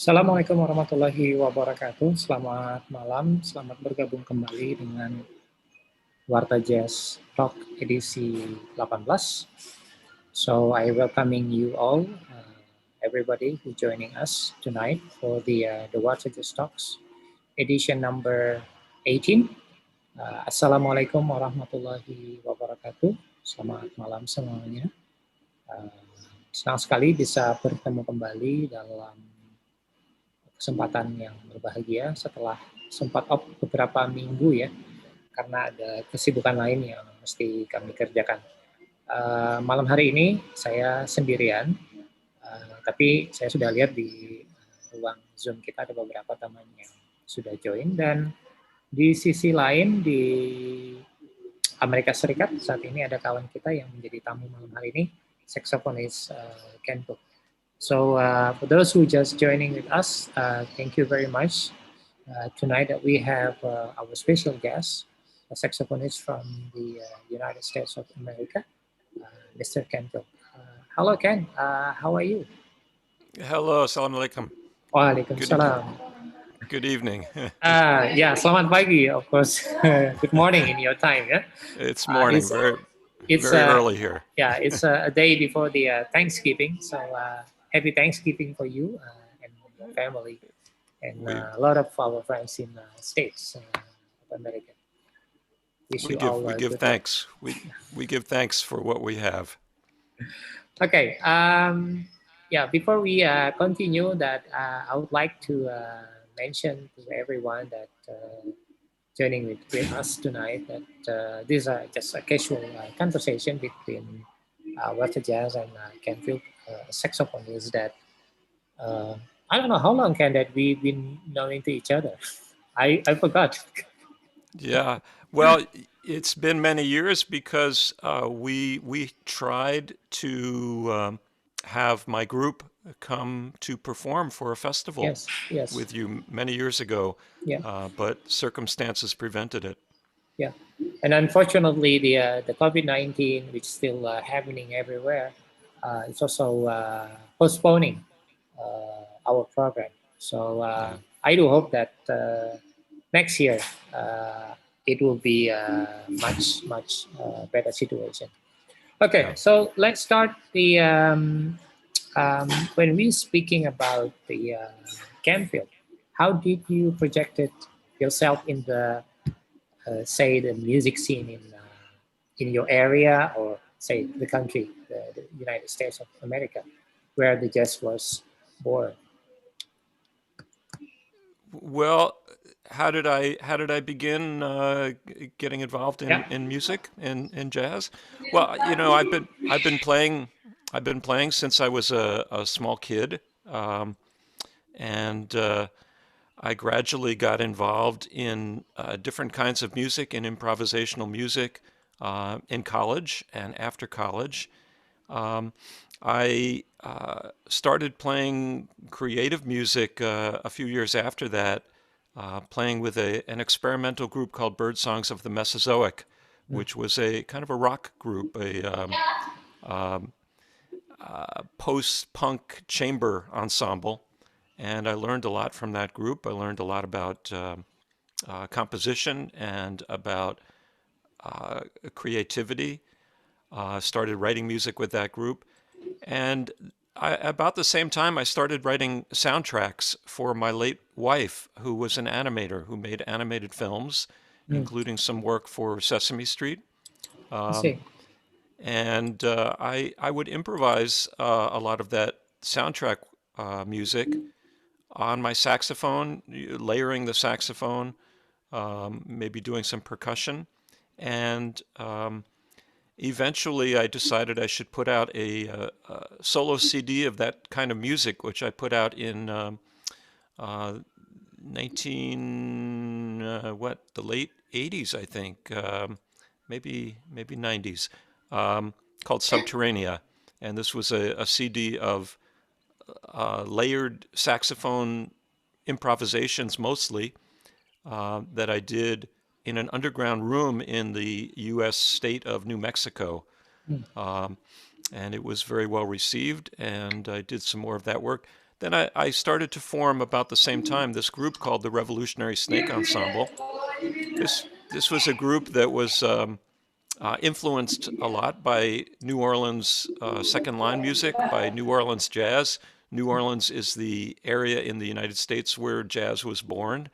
Assalamualaikum warahmatullahi wabarakatuh. Selamat malam, selamat bergabung kembali dengan WartaJazz Talk edisi 18. So I welcoming you all, everybody who joining us tonight for the WartaJazz Talks edition number 18. Assalamualaikum warahmatullahi wabarakatuh. Selamat malam semuanya. Senang sekali bisa bertemu kembali dalam kesempatan yang berbahagia setelah sempat off beberapa minggu ya, karena ada kesibukan lain yang mesti kami kerjakan. Malam hari ini saya sendirian, tapi saya sudah lihat di ruang Zoom kita ada beberapa teman yang sudah join, dan di sisi lain di Amerika Serikat saat ini ada kawan kita yang menjadi tamu malam hari ini, Saxophonist Kento. So for those who just joining with us, thank you very much. Tonight that we have our special guest, a saxophonist from the United States of America, Mr. Kento. Hello, Ken. How are you? Hello, assalamualaikum. Waalaikumsalam. Good evening. Yeah, selamat pagi, of course. Good morning in your time, yeah? It's morning, very early here. Yeah, it's a day before the Thanksgiving, so happy Thanksgiving for you and your family, and a lot of our friends in the States of America. We give thanks. We give thanks for what we have. Okay. Yeah. Before we continue, that I would like to mention to everyone that joining with us tonight that this is just a casual conversation between WartaJazz and Kenfield, saxophonist that I don't know how long can that we've been knowing to each other. I forgot. Yeah, well, it's been many years because we tried to have my group come to perform for a festival with you many years ago, but circumstances prevented it. Yeah, and unfortunately, the COVID-19, which is still happening everywhere, it's also postponing our program. So I do hope that next year it will be a much better situation. Okay, so let's start the when we're speaking about the Canfield. How did you project it yourself in the say the music scene in your area, or say the country, the United States of America, where the jazz was born? Well, how did I begin getting involved in music and jazz? Well, you know, I've been playing since I was a small kid, and I gradually got involved in different kinds of music and improvisational music in college and after college. I started playing creative music a few years after that, playing with an experimental group called Birdsongs of the Mesozoic, which was a kind of a rock group, a post-punk chamber ensemble. And I learned a lot from that group. I learned a lot about composition and about creativity. Started writing music with that group. And about the same time, I started writing soundtracks for my late wife, who was an animator, who made animated films, including some work for Sesame Street. And I would improvise a lot of that soundtrack music on my saxophone, layering the saxophone, maybe doing some percussion. And eventually I decided I should put out a solo CD of that kind of music, which I put out in the late 80s, I think, maybe 90s, called Subterranea. And this was a CD of layered saxophone improvisations mostly that I did in an underground room in the U.S. state of New Mexico. And it was very well received, and I did some more of that work. then I started to form about the same time this group called the Revolutionary Snake Ensemble. This was a group that was influenced a lot by New Orleans second line music, by New Orleans jazz. New Orleans is the area in the United States where jazz was born,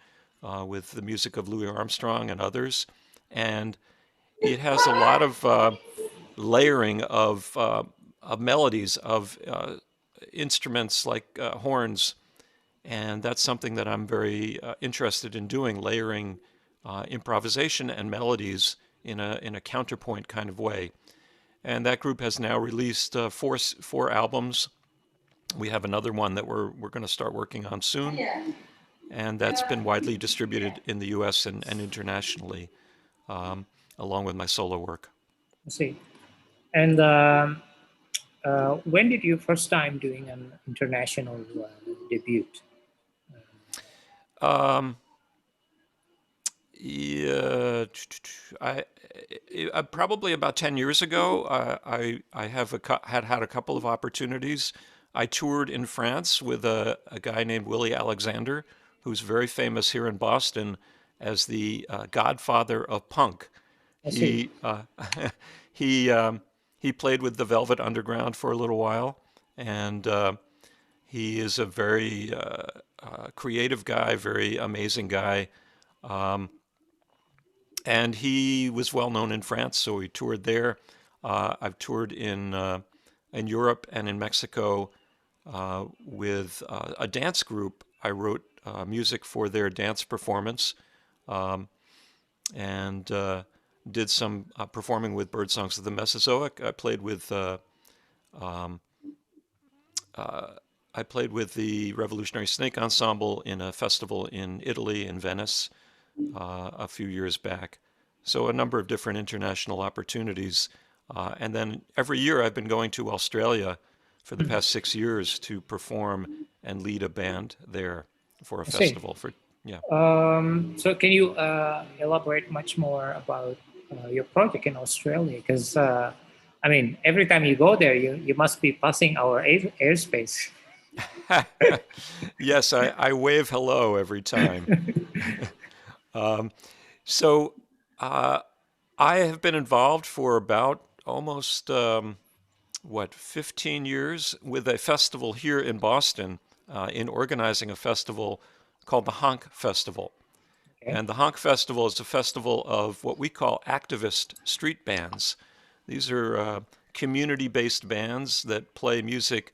with the music of Louis Armstrong and others. And it has a lot of layering of melodies, of instruments like horns. And that's something that I'm very interested in doing, layering improvisation and melodies in a counterpoint kind of way. And that group has now released four albums. We have another one that we're going to start working on soon, and that's been widely distributed in the U.S. and internationally, along with my solo work. I see. And when did you first time doing an international debut? Yeah, probably about 10 years ago. I have had a couple of opportunities. I toured in France with a guy named Willie Alexander, who's very famous here in Boston as the godfather of punk. I see. He he played with the Velvet Underground for a little while, and he is a very creative guy, very amazing guy. And he was well known in France, so he toured there. I've toured in Europe and in Mexico with a dance group. I wrote music for their dance performance, and did some performing with Birdsongs of the Mesozoic. I played with the Revolutionary Snake Ensemble in a festival in Italy, in Venice, a few years back. So a number of different international opportunities. And then every year I've been going to Australia for the past 6 years to perform and lead a band there for a festival. So can you elaborate much more about your project in Australia? Because I mean, every time you go there, you must be passing our airspace. Yes, I wave hello every time. So I have been involved for about almost 15 years with a festival here in Boston, in organizing a festival called the Honk Festival. Okay. And the Honk Festival is a festival of what we call activist street bands. These are community-based bands that play music,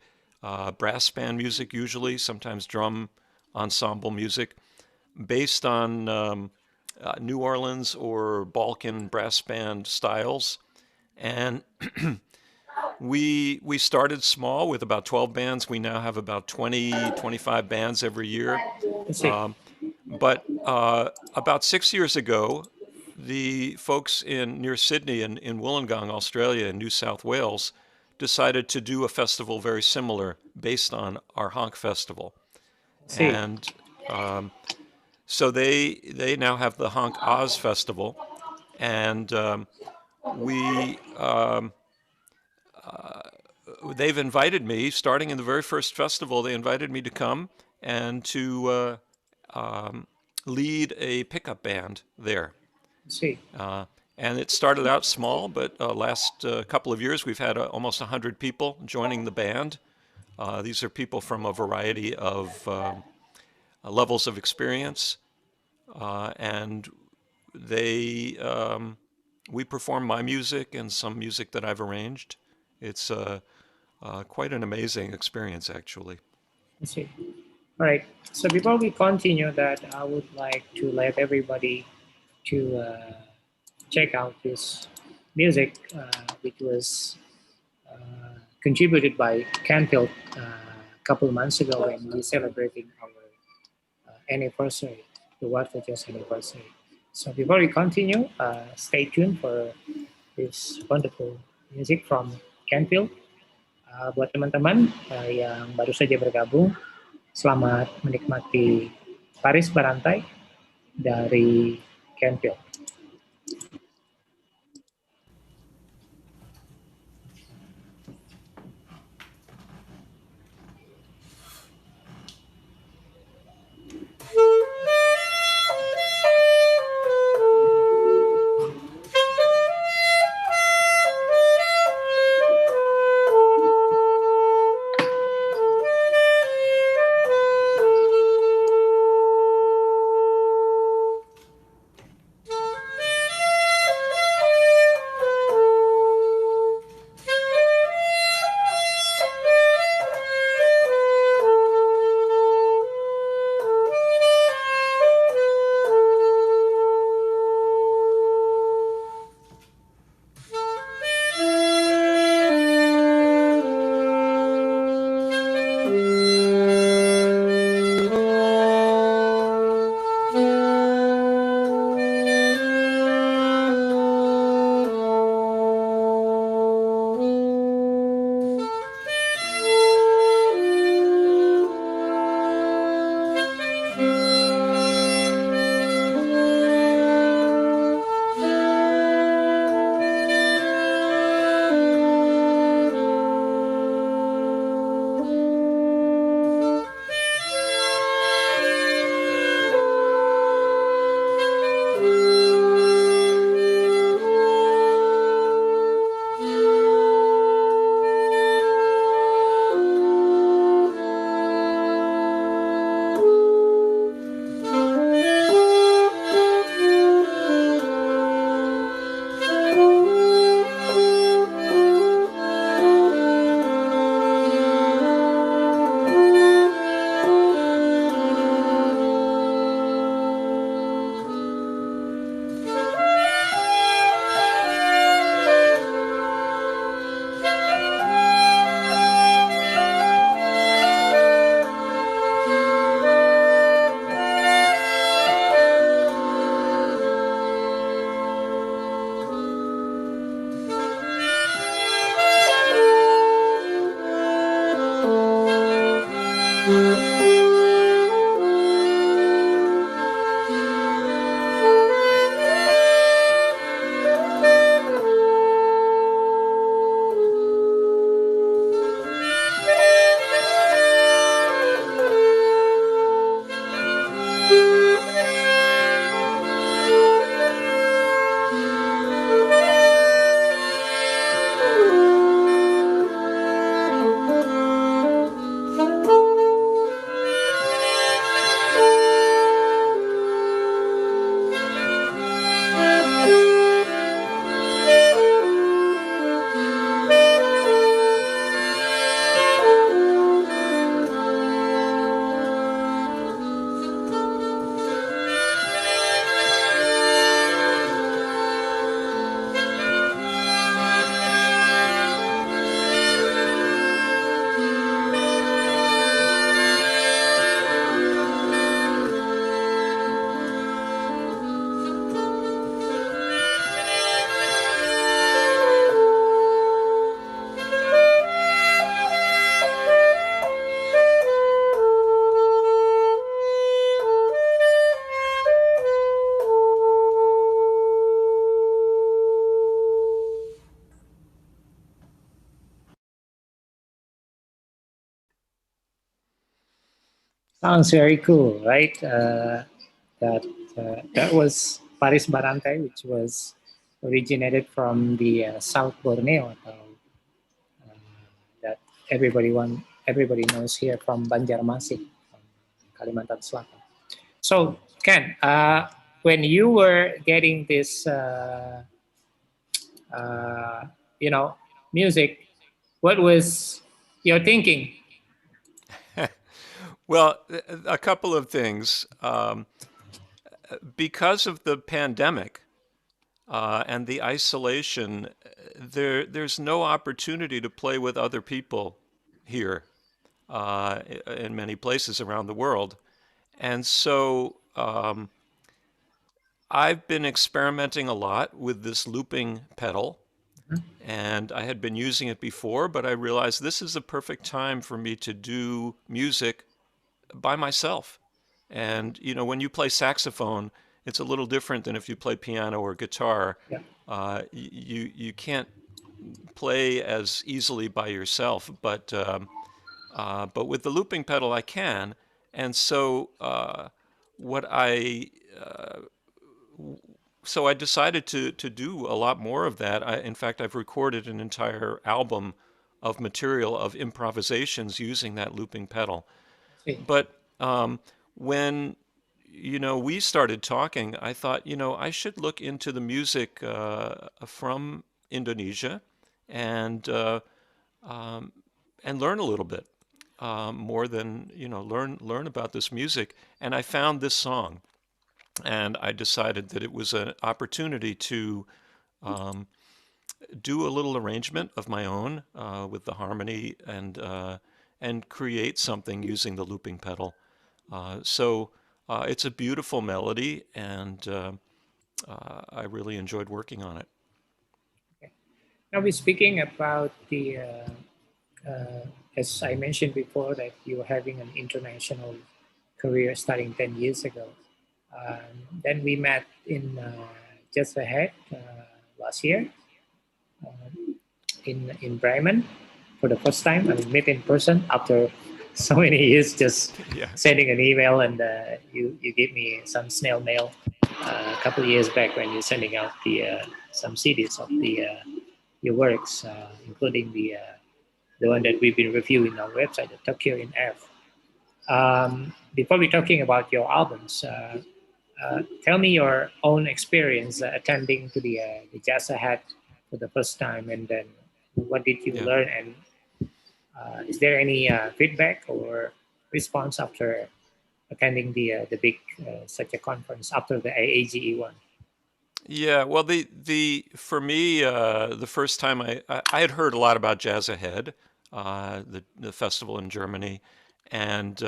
brass band music usually, sometimes drum ensemble music, based on New Orleans or Balkan brass band styles. And we started small with about 12 bands. We now have about 25 bands every year. But about 6 years ago, the folks near Sydney in Wollongong, Australia, in New South Wales, decided to do a festival very similar based on our Honk Festival. And so they now have the Honk Oz Festival, and they've invited me, starting in the very first festival, they invited me to come and to lead a pickup band there. And it started out small, but last couple of years we've had almost 100 people joining the band. These are people from a variety of levels of experience, and we perform my music and some music that I've arranged. It's quite an amazing experience, actually. I see. All right. So before we continue that, I would like to let everybody to check out this music, which was contributed by Canfield a couple of months ago when we celebrating our anniversary, the WartaJazz anniversary. So before we continue, stay tuned for this wonderful music from Canfield. Buat teman-teman yang baru saja bergabung, selamat menikmati Paris Barantai dari Canfield. Sounds very cool, right? That that was Paris Barangkai, which was originated from the South Borneo, uh, that everybody knows here from Banjarmasin, from Kalimantan Selatan. So, Ken, when you were getting this, uh, you know, music, what was your thinking? Well, a couple of things. Because of the pandemic and the isolation, there's no opportunity to play with other people here in many places around the world. And so I've been experimenting a lot with this looping pedal, and I had been using it before, but I realized this is the perfect time for me to do music by myself. And when you play saxophone, it's a little different than if you play piano or guitar. Yeah. You can't play as easily by yourself, but with the looping pedal I can. And so what I so I decided to do a lot more of that. In fact, I've recorded an entire album of material of improvisations using that looping pedal. See. But when we started talking, I thought I should look into the music from Indonesia and learn a little bit more than learn about this music. And I found this song, and I decided that it was an opportunity to do a little arrangement of my own with the harmony and create something using the looping pedal. So it's a beautiful melody, and I really enjoyed working on it. Okay. Now we're speaking about as I mentioned before, that you're having an international career starting 10 years ago. Then we met in just ahead last year in Bremen for the first time. I mean, meet in person after so many years, just Yeah. sending an email, and you gave me some snail mail a couple of years back when you're sending out the some CDs of the your works, including the one that we've been reviewing on our website, the Tokyo in F. Before we're talking about your albums, tell me your own experience attending to the Jazz Ahead for the first time, and then what did you Yeah. learn, and is there any feedback or response after attending the big such a conference after the AAGE one? Yeah, well, the for me, the first time I had heard a lot about Jazz Ahead, the festival in Germany, and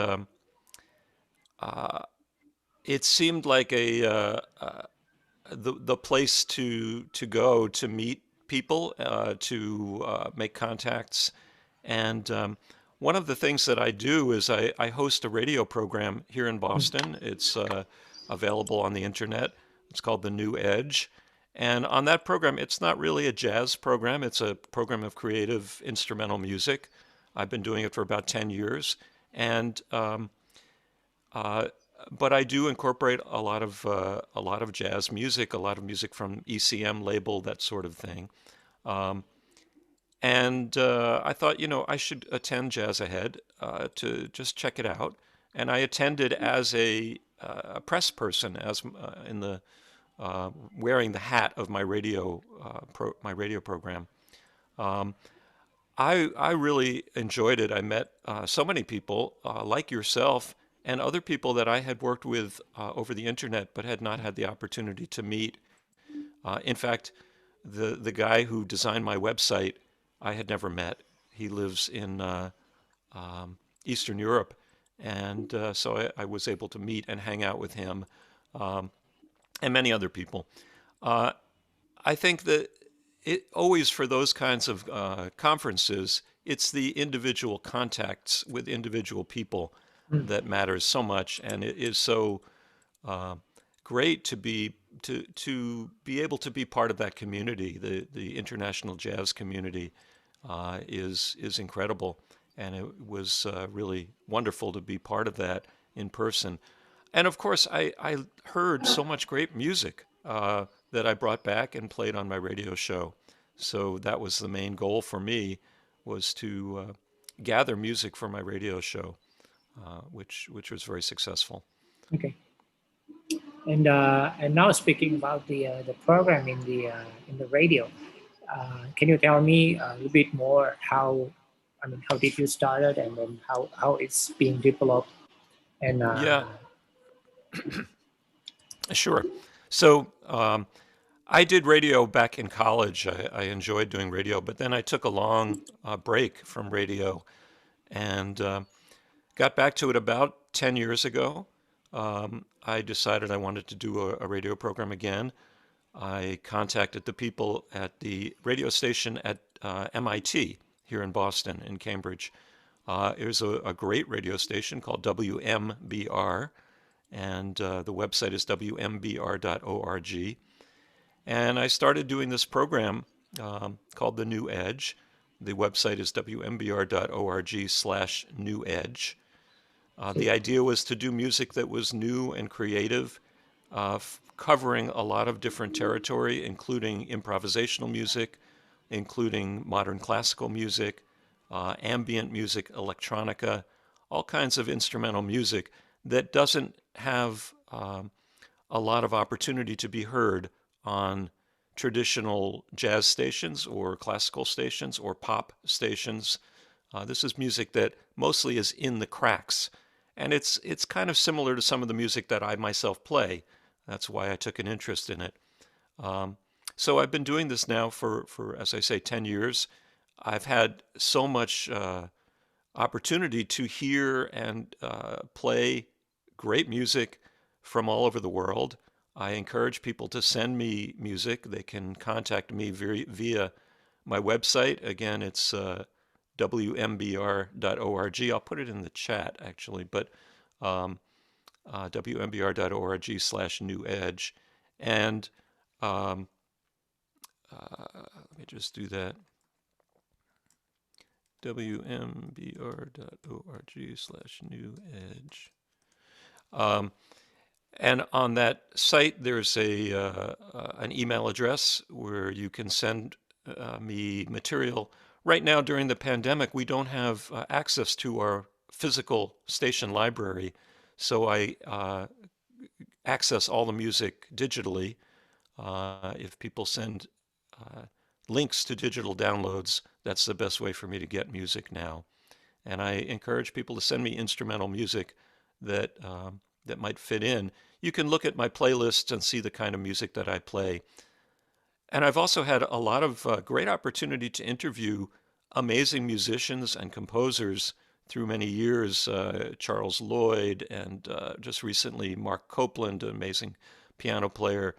it seemed like the place to go to meet people, to make contacts. And one of the things that I do is I host a radio program here in Boston. It's available on the internet. It's called The New Edge. And on that program, it's not really a jazz program. It's a program of creative instrumental music. I've been doing it for about 10 years. And but I do incorporate a lot of jazz music, a lot of music from ECM label, that sort of thing. And I thought, I should attend Jazz Ahead to just check it out. And I attended as a press person, as in the wearing the hat of my radio program. I really enjoyed it. I met so many people like yourself and other people that I had worked with over the internet but had not had the opportunity to meet. In fact, the guy who designed my website, I had never met. He lives in Eastern Europe, and so I was able to meet and hang out with him and many other people. I think that it always, for those kinds of conferences, it's the individual contacts with individual people that matters so much, and it is so great to be able to be part of that community. The international jazz community is incredible, and it was really wonderful to be part of that in person. And of course, I heard so much great music that I brought back and played on my radio show. So that was the main goal for me, was to gather music for my radio show, which was very successful. Okay. And now speaking about the program in the radio, can you tell me a little bit more how, I mean, how did you start it, and then how it's being developed, and Yeah, sure. So I did radio back in college. I enjoyed doing radio, but then I took a long break from radio and got back to it about 10 years ago. I decided I wanted to do a radio program again. I contacted the people at the radio station at MIT here in Boston, in Cambridge. It was a great radio station called WMBR, and the website is wmbr.org. And I started doing this program called The New Edge. The website is wmbr.org/New Edge. The idea was to do music that was new and creative, covering a lot of different territory, including improvisational music, including modern classical music, ambient music, electronica, all kinds of instrumental music that doesn't have a lot of opportunity to be heard on traditional jazz stations or classical stations or pop stations. This is music that mostly is in the cracks. And it's kind of similar to some of the music that I myself play. That's why I took an interest in it. So I've been doing this now for, as I say, 10 years. I've had so much opportunity to hear and play great music from all over the world. I encourage people to send me music. They can contact me via my website. Again, it's wmbr.org. I'll put it in the chat, actually, but wmbr.org/New Edge. And let me just do that. wmbr.org/New Edge. And on that site, there's an email address where you can send me material. Right now, during the pandemic, we don't have access to our physical station library, so I access all the music digitally. If people send links to digital downloads, that's the best way for me to get music now. And I encourage people to send me instrumental music that that might fit in. You can look at my playlists and see the kind of music that I play. And I've also had a lot of great opportunity to interview amazing musicians and composers through many years. Charles Lloyd, and just recently Mark Copeland, an amazing piano player.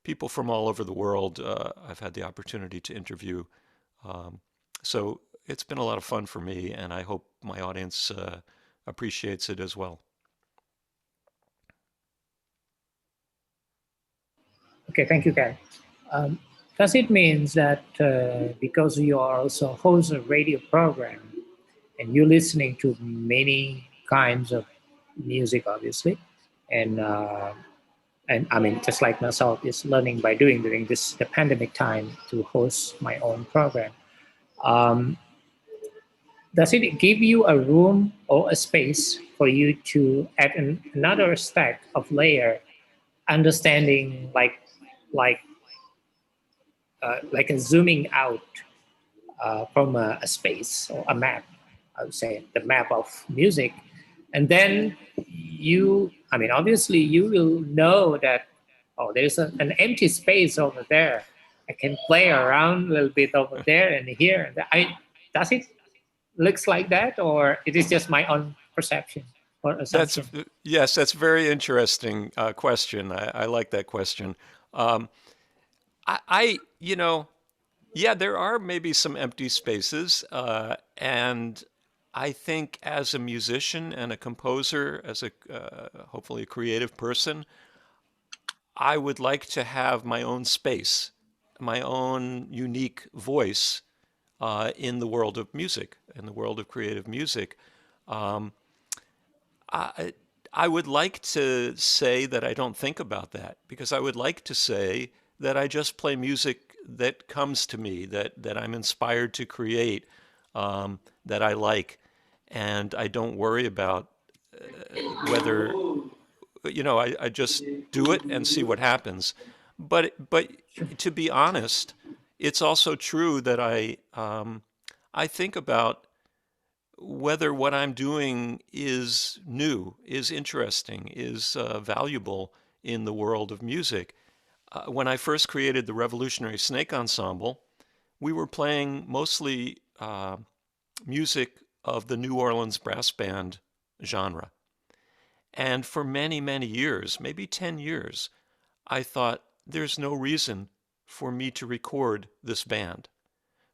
People from all over the world I've had the opportunity to interview. So it's been a lot of fun for me, and I hope my audience appreciates it as well. Okay, thank you, Ken. Does it mean that because you are also host a radio program and you're listening to many kinds of music, obviously, and I mean, just like myself, is learning by doing during the pandemic time to host my own program. Does it give you a room or a space for you to add another stack of layer, understanding like a zooming out from a space or a map, I would say, the map of music. And then I mean, obviously you will know that, oh, there's an empty space over there. I can play around a little bit over there and here. Does it looks like that, or it is just my own perception or assumption? Yes, that's a very interesting question. I like that question. Yeah, there are maybe some empty spaces, and I think as a musician and a composer, as a hopefully a creative person, I would like to have my own space, my own unique voice in the world of music, in the world of creative music. I would like to say that I don't think about that, because I would like to say that I just play music that comes to me, that I'm inspired to create, that I like, and I don't worry about whether, I just do it and see what happens. But to be honest, it's also true that I think about whether what I'm doing is new, is interesting, is valuable in the world of music. When I first created the Revolutionary Snake Ensemble, we were playing mostly music of the New Orleans brass band genre. And for many, many years, maybe 10 years, I thought there's no reason for me to record this band,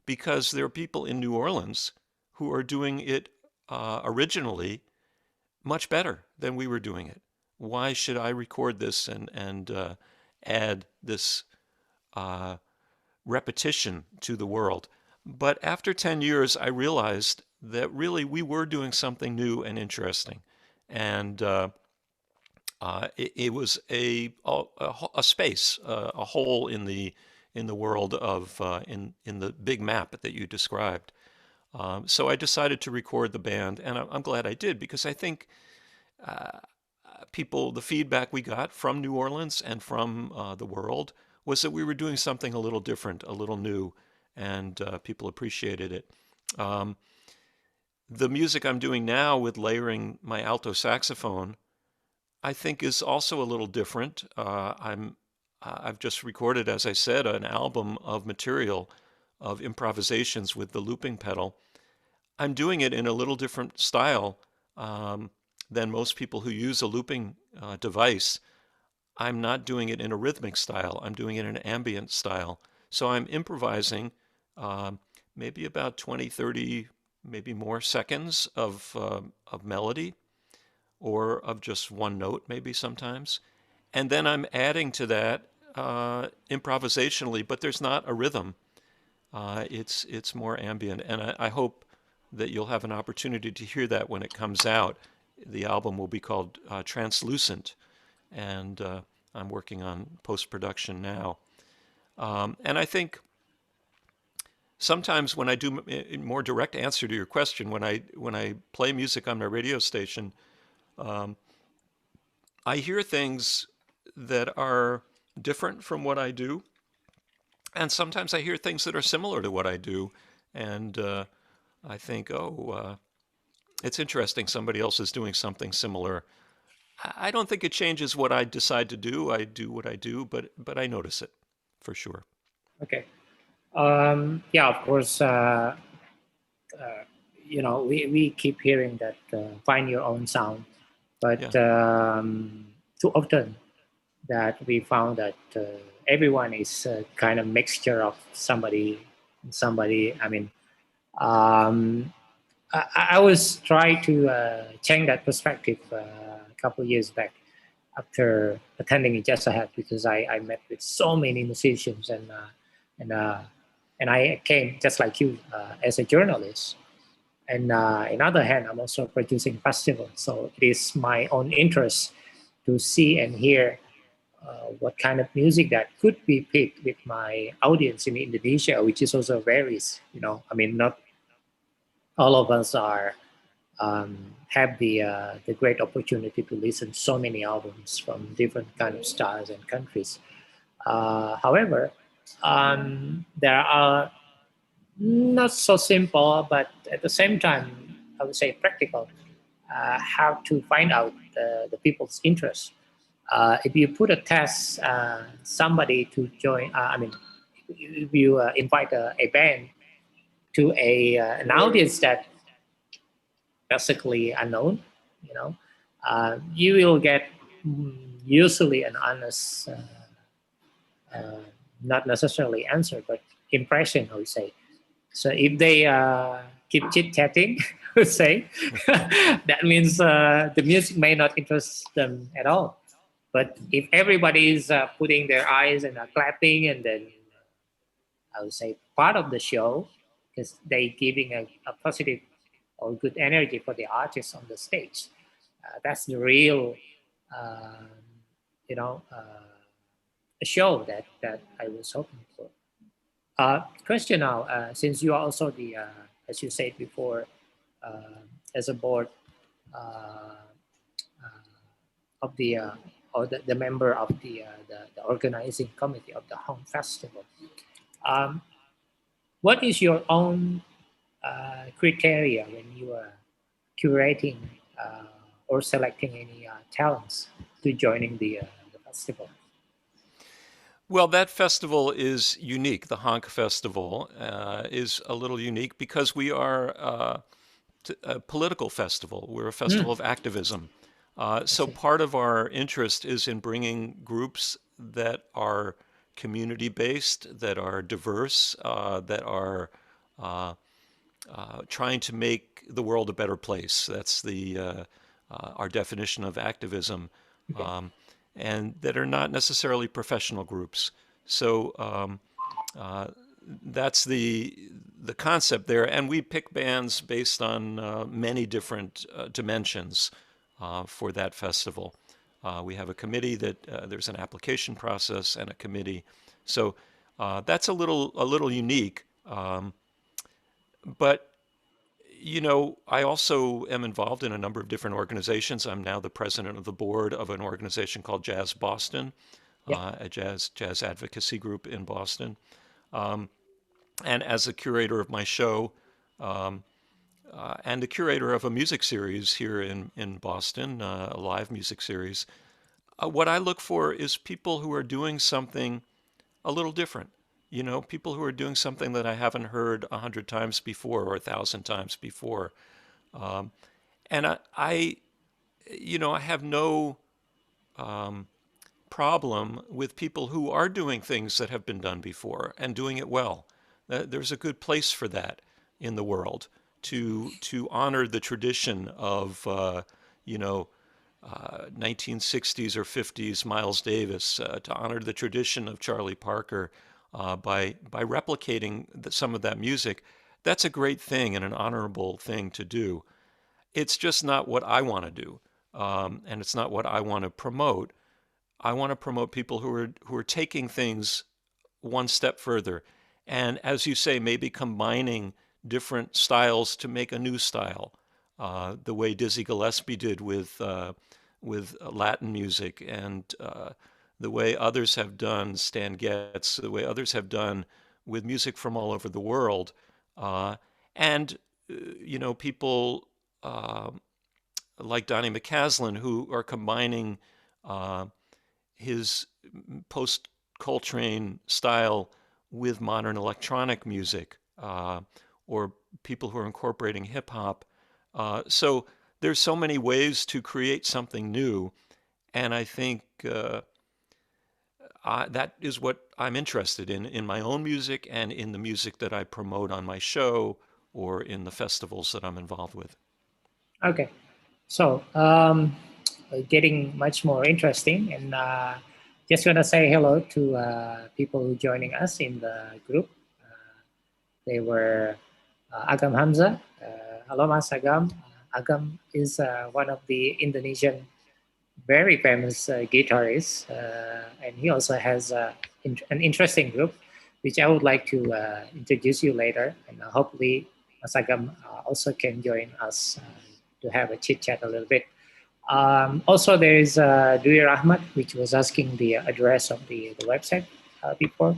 because there are people in New Orleans who are doing it originally much better than we were doing it. Why should I record this and add this repetition to the world? But after 10 years, I realized that really we were doing something new and interesting. And it was a space, a hole in the world of in the big map that you described. So I decided to record the band, and I'm glad I did, because I think the feedback we got from New Orleans and from the world was that we were doing something a little different, a little new, and people appreciated it. The music I'm doing now with layering my alto saxophone, I think, is also a little different. I've just recorded, as I said, an album of material, of improvisations with the looping pedal. I'm doing it in a little different style than most people who use a looping device. I'm not doing it in a rhythmic style. I'm doing it in an ambient style. So I'm improvising maybe about 20, 30, maybe more seconds of melody, or of just one note maybe sometimes. And then I'm adding to that improvisationally, but there's not a rhythm. It's more ambient, and I hope that you'll have an opportunity to hear that when it comes out. The album will be called Translucent, and I'm working on post-production now. And I think sometimes when I do, in more direct answer to your question, when I play music on my radio station, I hear things that are different from what I do, and sometimes I hear things that are similar to what I do, and I think, it's interesting, somebody else is doing something similar. I don't think it changes what I decide to do. I do what I do, but I notice it for sure. Okay. Yeah, of course. We keep hearing that find your own sound, but Yeah. too often that we found that everyone is a kind of mixture of somebody. I mean, I was trying to change that perspective a couple of years back after attending a jazz ahead, because I met with so many musicians, and uh, and I came just like you as a journalist. And in other hand, I'm also producing festivals, so it is my own interest to see and hear what kind of music that could be picked with my audience in Indonesia, which is also varies. I mean, not all of us are have the great opportunity to listen so many albums from different kind of styles and countries. However, there are not so simple, but at the same time, I would say practical. How to find out the people's interest. If you put a test, somebody to join. I mean, if you invite a band to an audience that basically unknown, you will get usually an honest, uh, not necessarily answer, but impression, I would say. So if they keep chit chatting, I would say, that means the music may not interest them at all. But if everybody is putting their eyes and clapping, and then I would say part of the show, because they giving a positive or good energy for the artist on the stage, that's the real, show that I was hoping for. Question now, since you are also the, as you said before, as a board uh, of the or the member of the organizing committee of the Hong Festival. Um, what is your own criteria when you are curating or selecting any talents to joining the festival? Well, that festival is unique. The Honk Festival is a little unique because we are a political festival. We're a festival of activism. So part of our interest is in bringing groups that are community-based, that are diverse, that are trying to make the world a better place. That's our definition of activism. Okay. And that are not necessarily professional groups. So that's the concept there. And we pick bands based on many different dimensions for that festival. We have a committee that there's an application process and a committee. So that's a little unique. But I also am involved in a number of different organizations. I'm now the president of the board of an organization called Jazz Boston, Yeah. a jazz advocacy group in Boston. And as a curator of my show, and the curator of a music series here in Boston, a live music series, what I look for is people who are doing something a little different. People who are doing something that I haven't heard 100 times before or 1,000 times before. And I have no problem with people who are doing things that have been done before and doing it well. There's a good place for that in the world to honor the tradition of 1960s or 50s Miles Davis, to honor the tradition of Charlie Parker by replicating some of that music. That's a great thing and an honorable thing to do. It's just not what I want to do, and it's not what I want to promote. I want to promote people who are taking things one step further, and as you say, maybe combining different styles to make a new style, the way Dizzy Gillespie did with Latin music, and the way others have done, Stan Getz, the way others have done with music from all over the world, and people like Donnie McCaslin, who are combining his post-Coltrane style with modern electronic music, or people who are incorporating hip hop. So there's so many ways to create something new, and I think that is what I'm interested in my own music and in the music that I promote on my show or in the festivals that I'm involved with. Okay. So getting much more interesting, and just want to say hello to people who joining us in the group. They were Agam Hamza. Hello, Mas Agam. Agam is one of the Indonesian very famous guitarists, and he also has an interesting group, which I would like to introduce you later, and hopefully Mas Agam also can join us to have a chit chat a little bit. Also, there is Dwi Rahmat, which was asking the address of the website before.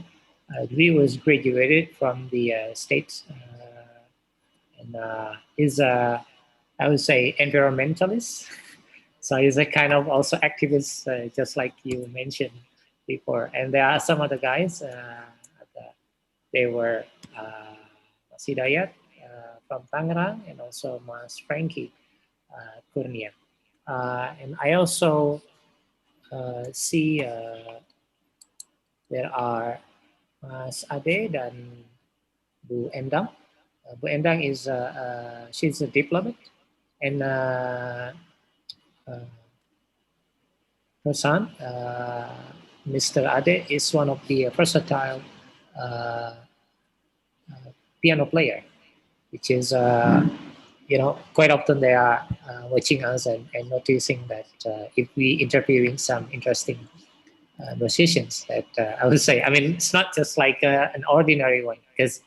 Dwi was graduated from the States, and is I would say environmentalist. So he's a kind of also activist, just like you mentioned before. And there are some other guys. They were Mas Hidayat from Tangerang, and also Mas Frankie Kurnia. And I also see there are Mas Ade dan Bu Endang. Bu Endang is she's a diplomat, and her son, Mr. Ade, is one of the versatile piano player, which is quite often they are watching us and noticing that if we interviewing some interesting musicians, that I would say, I mean, it's not just like an ordinary one, because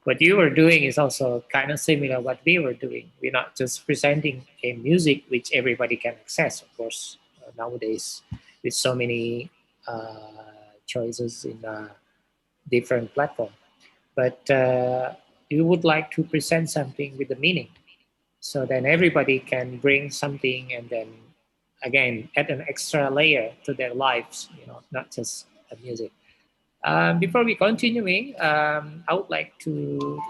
what you were doing is also kind of similar what we were doing. We're not just presenting a music which everybody can access, of course, nowadays with so many choices in different platforms. But you would like to present something with the meaning. So then everybody can bring something and then, again, add an extra layer to their lives, not just the music. Before we continuing, I would like to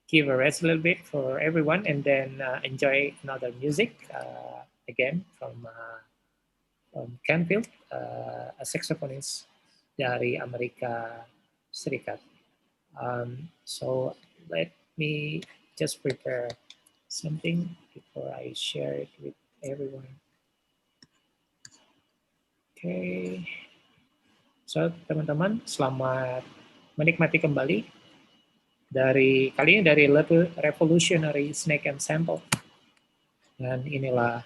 give a rest a little bit for everyone and then enjoy another music again from Canfield, a saxophonist dari Amerika Serikat. So let me just prepare something before I share it with everyone. Okay. So teman-teman, selamat menikmati kembali kali ini dari Revolutionary Snake Ensemble. Dan inilah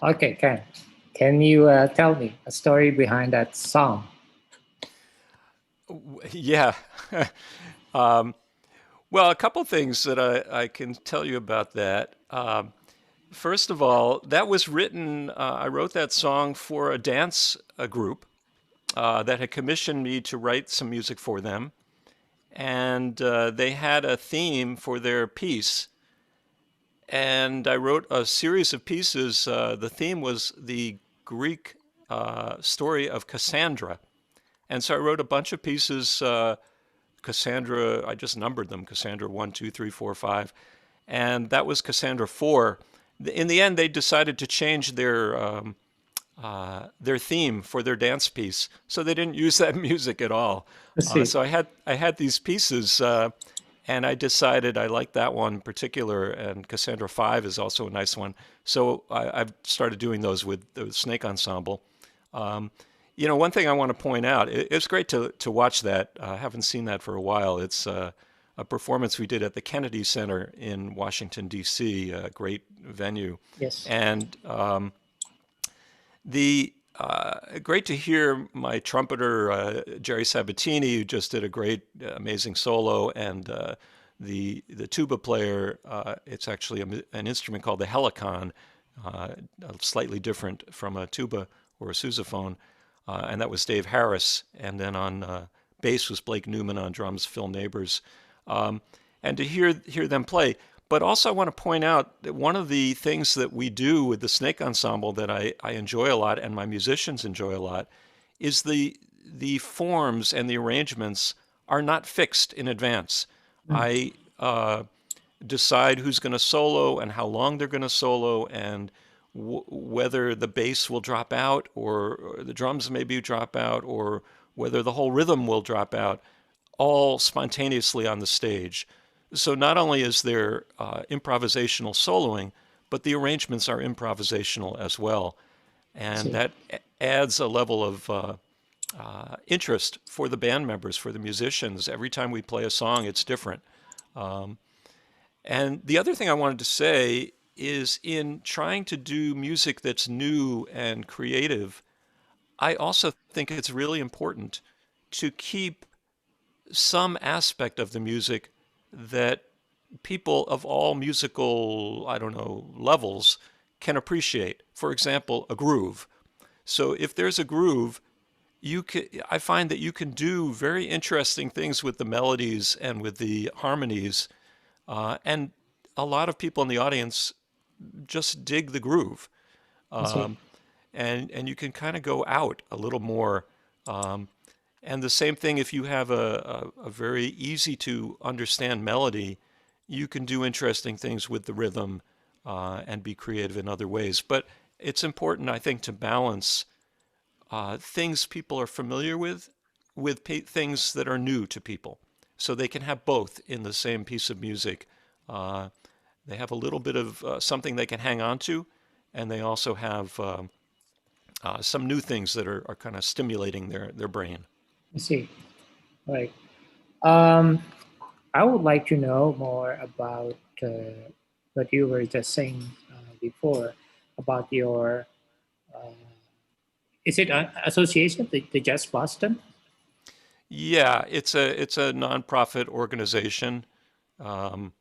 Okay, can you tell me a story behind that song? Yeah. um, well, a couple things that I can tell you about that. First of all, that was written, I wrote that song for a dance group that had commissioned me to write some music for them. And they had a theme for their piece. And I wrote a series of pieces. The theme was the Greek story of Cassandra. And so I wrote a bunch of pieces. Cassandra, I just numbered them, Cassandra 1, 2, 3, 4, 5. And that was Cassandra 4. In the end, they decided to change their theme for their dance piece, so they didn't use that music at all. Let's see. So I had these pieces, and I decided I liked that one in particular, and Cassandra 5 is also a nice one. So I've started doing those with the Snake Ensemble. One thing I want to point out, it's great to watch that. I haven't seen that for a while. It's a performance we did at the Kennedy Center in Washington, D.C., a great venue. Yes. And the great to hear my trumpeter Jerry Sabatini, who just did a great, amazing solo, and the tuba player. It's actually an instrument called the helicon, slightly different from a tuba or a sousaphone, and that was Dave Harris. And then on bass was Blake Newman, on drums Phil Neighbors, and to hear them play. But also, I want to point out that one of the things that we do with the Snake Ensemble that I enjoy a lot, and my musicians enjoy a lot, is the forms and the arrangements are not fixed in advance. I decide who's going to solo and how long they're going to solo, and whether the bass will drop out or the drums maybe drop out, or whether the whole rhythm will drop out, all spontaneously on the stage. So not only is there improvisational soloing, but the arrangements are improvisational as well. And that adds a level of interest for the band members, for the musicians. Every time we play a song, it's different. And the other thing I wanted to say is, in trying to do music that's new and creative, I also think it's really important to keep some aspect of the music that people of all musical, I don't know, levels can appreciate. For example, a groove. So if there's a groove, I find that you can do very interesting things with the melodies and with the harmonies, and a lot of people in the audience just dig the groove. And you can kind of go out a little more. And the same thing, if you have a very easy to understand melody, you can do interesting things with the rhythm and be creative in other ways. But it's important, I think, to balance things people are familiar with things that are new to people, so they can have both in the same piece of music. They have a little bit of something they can hang on to, and they also have some new things that are kind of stimulating their brain. I see. Right. Um, I would like to know more about what you were just saying before about your. Uh, is it an association, the Jazz Boston? Yeah, it's a nonprofit organization. Um,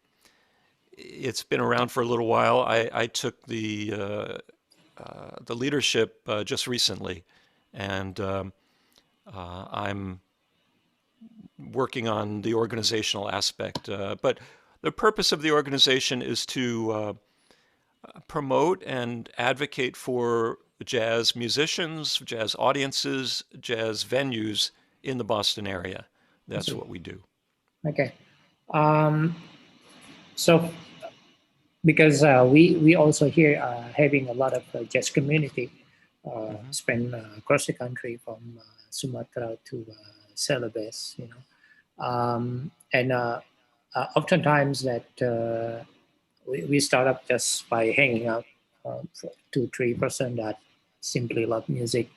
it's been around for a little while. I took the leadership just recently, and I'm working on the organizational aspect. But the purpose of the organization is to promote and advocate for jazz musicians, jazz audiences, jazz venues in the Boston area. That's what we do. Okay. Um, so because we also here having a lot of jazz community Hmm. span across the country from Sumatra to Celebes, and oftentimes that we start up just by hanging out, 2-3% that simply love music.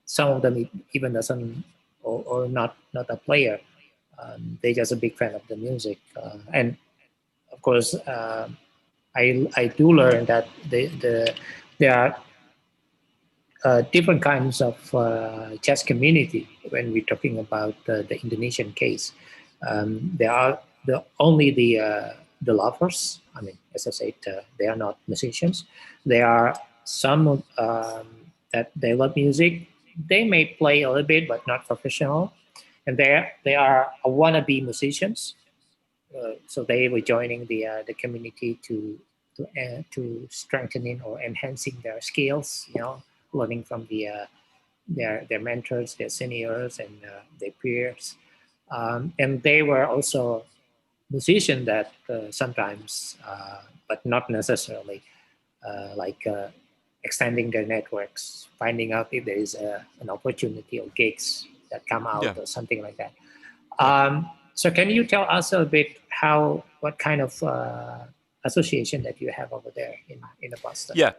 Some of them even doesn't or not a player. They just a big fan of the music, and of course, I do learn that there are different kinds of jazz community when we're talking about the Indonesian case. There are only the lovers. I mean, as I said, they are not musicians. There are some that they love music. They may play a little bit, but not professional. And they are wannabe musicians. So they were joining the community to strengthening or enhancing their skills. Learning from their mentors, their seniors, and their peers. And they were also musicians that sometimes, but not necessarily, like extending their networks, finding out if there is an opportunity or gigs that come out or something like that. So can you tell us a bit what kind of association that you have over there in Boston? Yeah.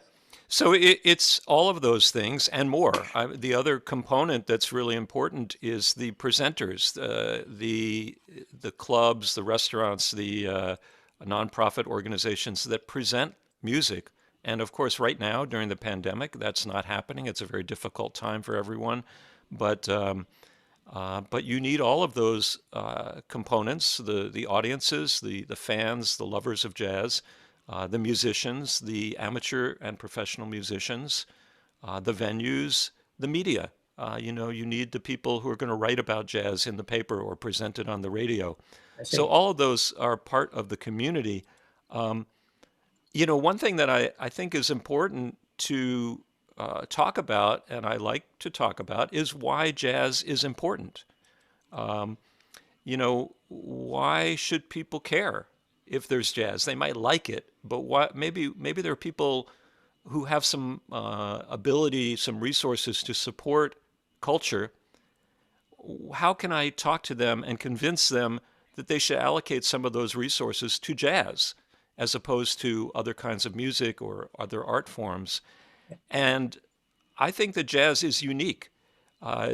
So it's all of those things and more. The other component that's really important is the presenters, the clubs, the restaurants, the nonprofit organizations that present music. And of course, right now during the pandemic, that's not happening. It's a very difficult time for everyone. But you need all of those components: the audiences, the fans, the lovers of jazz. The musicians, the amateur and professional musicians, the venues, the media. You need the people who are going to write about jazz in the paper or present it on the radio. So all of those are part of the community. One thing that I think is important to talk about, and I like to talk about, is why jazz is important. Why should people care if there's jazz? They might like it, but maybe there are people who have some ability, some resources to support culture. How can I talk to them and convince them that they should allocate some of those resources to jazz as opposed to other kinds of music or other art forms? And I think that jazz is unique.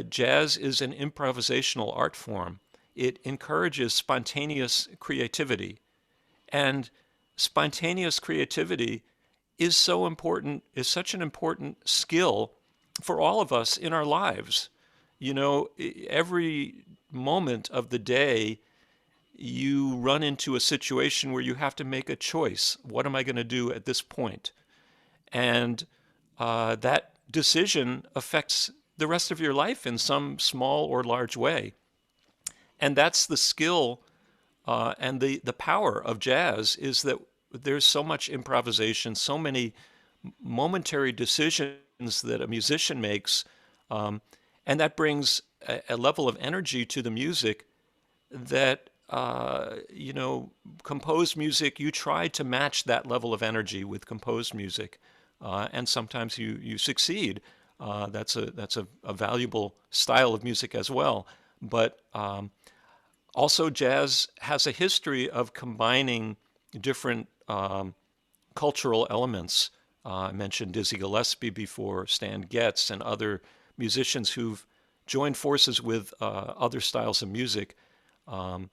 Jazz is an improvisational art form. It encourages spontaneous creativity. And spontaneous creativity is so important, is such an important skill for all of us in our lives. Every moment of the day, you run into a situation where you have to make a choice. What am I going to do at this point? And that decision affects the rest of your life in some small or large way. And that's the skill and the power of jazz, is that there's so much improvisation, so many momentary decisions that a musician makes, and that brings a level of energy to the music that, composed music, you try to match that level of energy with composed music, and sometimes you succeed. That's a valuable style of music as well. But also, jazz has a history of combining different cultural elements. I mentioned Dizzy Gillespie before, Stan Getz, and other musicians who've joined forces with other styles of music. Donnie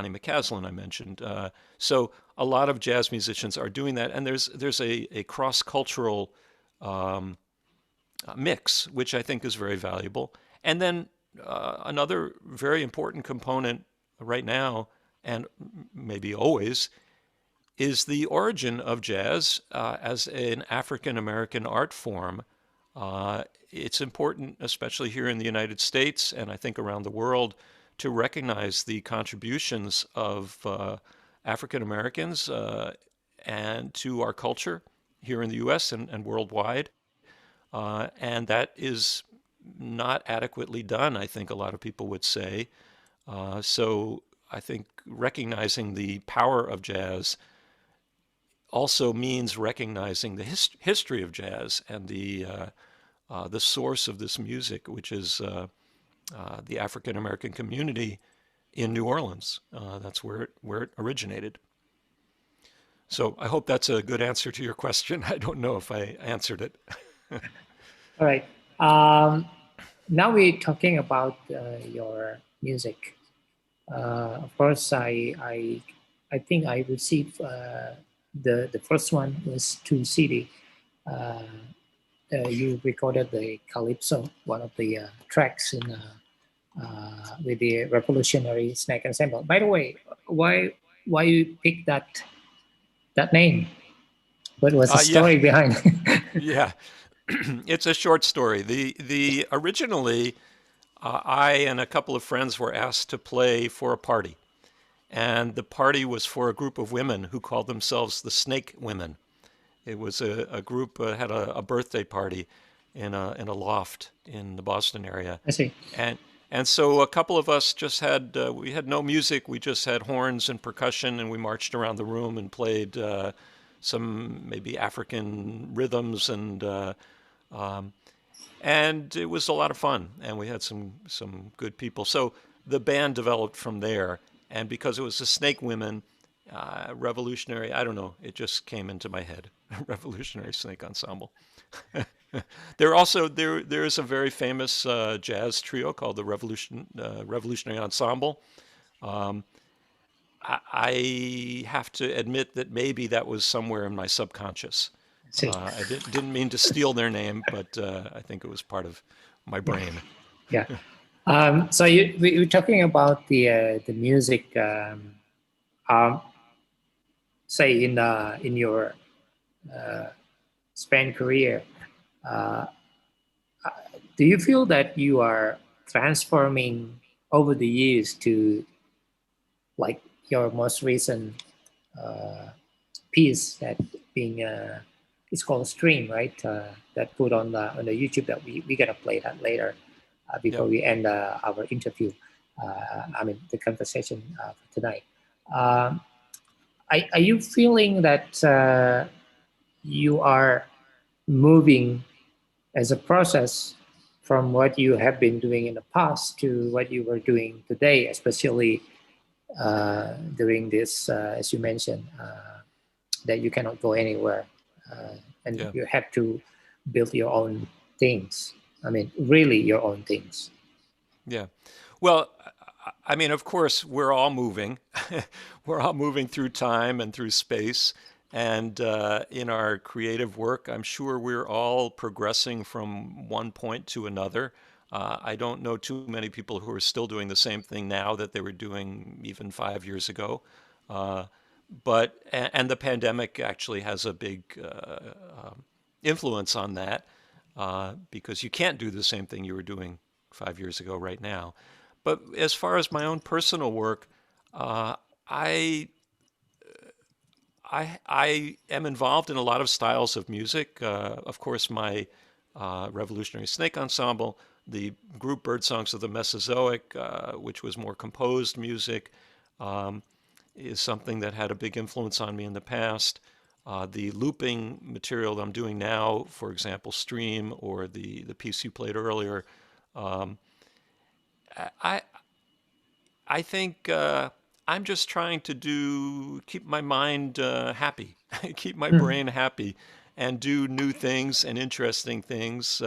McCaslin, I mentioned. So a lot of jazz musicians are doing that, and there's a cross-cultural mix, which I think is very valuable. And then another very important component right now, and maybe always, is the origin of jazz as an African-American art form. It's important, especially here in the United States, and I think around the world, to recognize the contributions of African-Americans and to our culture here in the U.S. and worldwide. And that is not adequately done, I think a lot of people would say. So I think recognizing the power of jazz also means recognizing the history of jazz and the source of this music, which is the African American community in New Orleans. That's where it originated. So I hope that's a good answer to your question. I don't know if I answered it. All right. Now we're talking about your music. Of course, I think I received the first one was 2 CD you recorded the calypso, one of the tracks in with the revolutionary snake ensemble. By the way, why you picked that name? What was the Yeah, story behind? yeah. It's a short story. The originally, I and a couple of friends were asked to play for a party, and the party was for a group of women who called themselves the Snake Women. It was a group had a birthday party in a loft in the Boston area, I see. and and so a couple of us just had we had no music. We just had horns and percussion, and we marched around the room and played some maybe African rhythms um, and it was a lot of fun. And we had some good people. So the band developed from there, and because it was the Snake Women, revolutionary. I don't know. It just came into my head. Revolutionary Snake Ensemble. There is a very famous jazz trio called the Revolutionary Ensemble. Um, I have to admit that maybe that was somewhere in my subconscious. I see. I didn't mean to steal their name, but I think it was part of my brain. Yeah. So we were talking about the music. Um, Say in your uh, span career, uh, do you feel that you are transforming over the years to like your most recent uh, piece that being it's called Stream, right? That put on the YouTube that we gonna play that later before Yep. we end our interview. I mean the conversation for tonight. Um, are you feeling that you are moving as a process from what you have been doing in the past to what you were doing today, especially during this, as you mentioned, that you cannot go anywhere and Yeah. you have to build your own things. I mean, really your own things. Yeah. Well, I mean, of course, we're all moving. We're all moving through time and through space. And in our creative work, I'm sure we're all progressing from one point to another. I don't know too many people who are still doing the same thing now that they were doing even 5 years ago. Uh, and the pandemic actually has a big influence on that because you can't do the same thing you were doing 5 years ago right now. But as far as my own personal work, uh, I I am involved in a lot of styles of music. Of course, my Revolutionary Snake Ensemble, the group Birdsongs of the Mesozoic, which was more composed music, um, is something that had a big influence on me in the past. The looping material that I'm doing now, for example, Stream or the piece you played earlier, um, I I think I'm just trying to keep my mind happy, keep my Hmm. brain happy, and do new things and interesting things.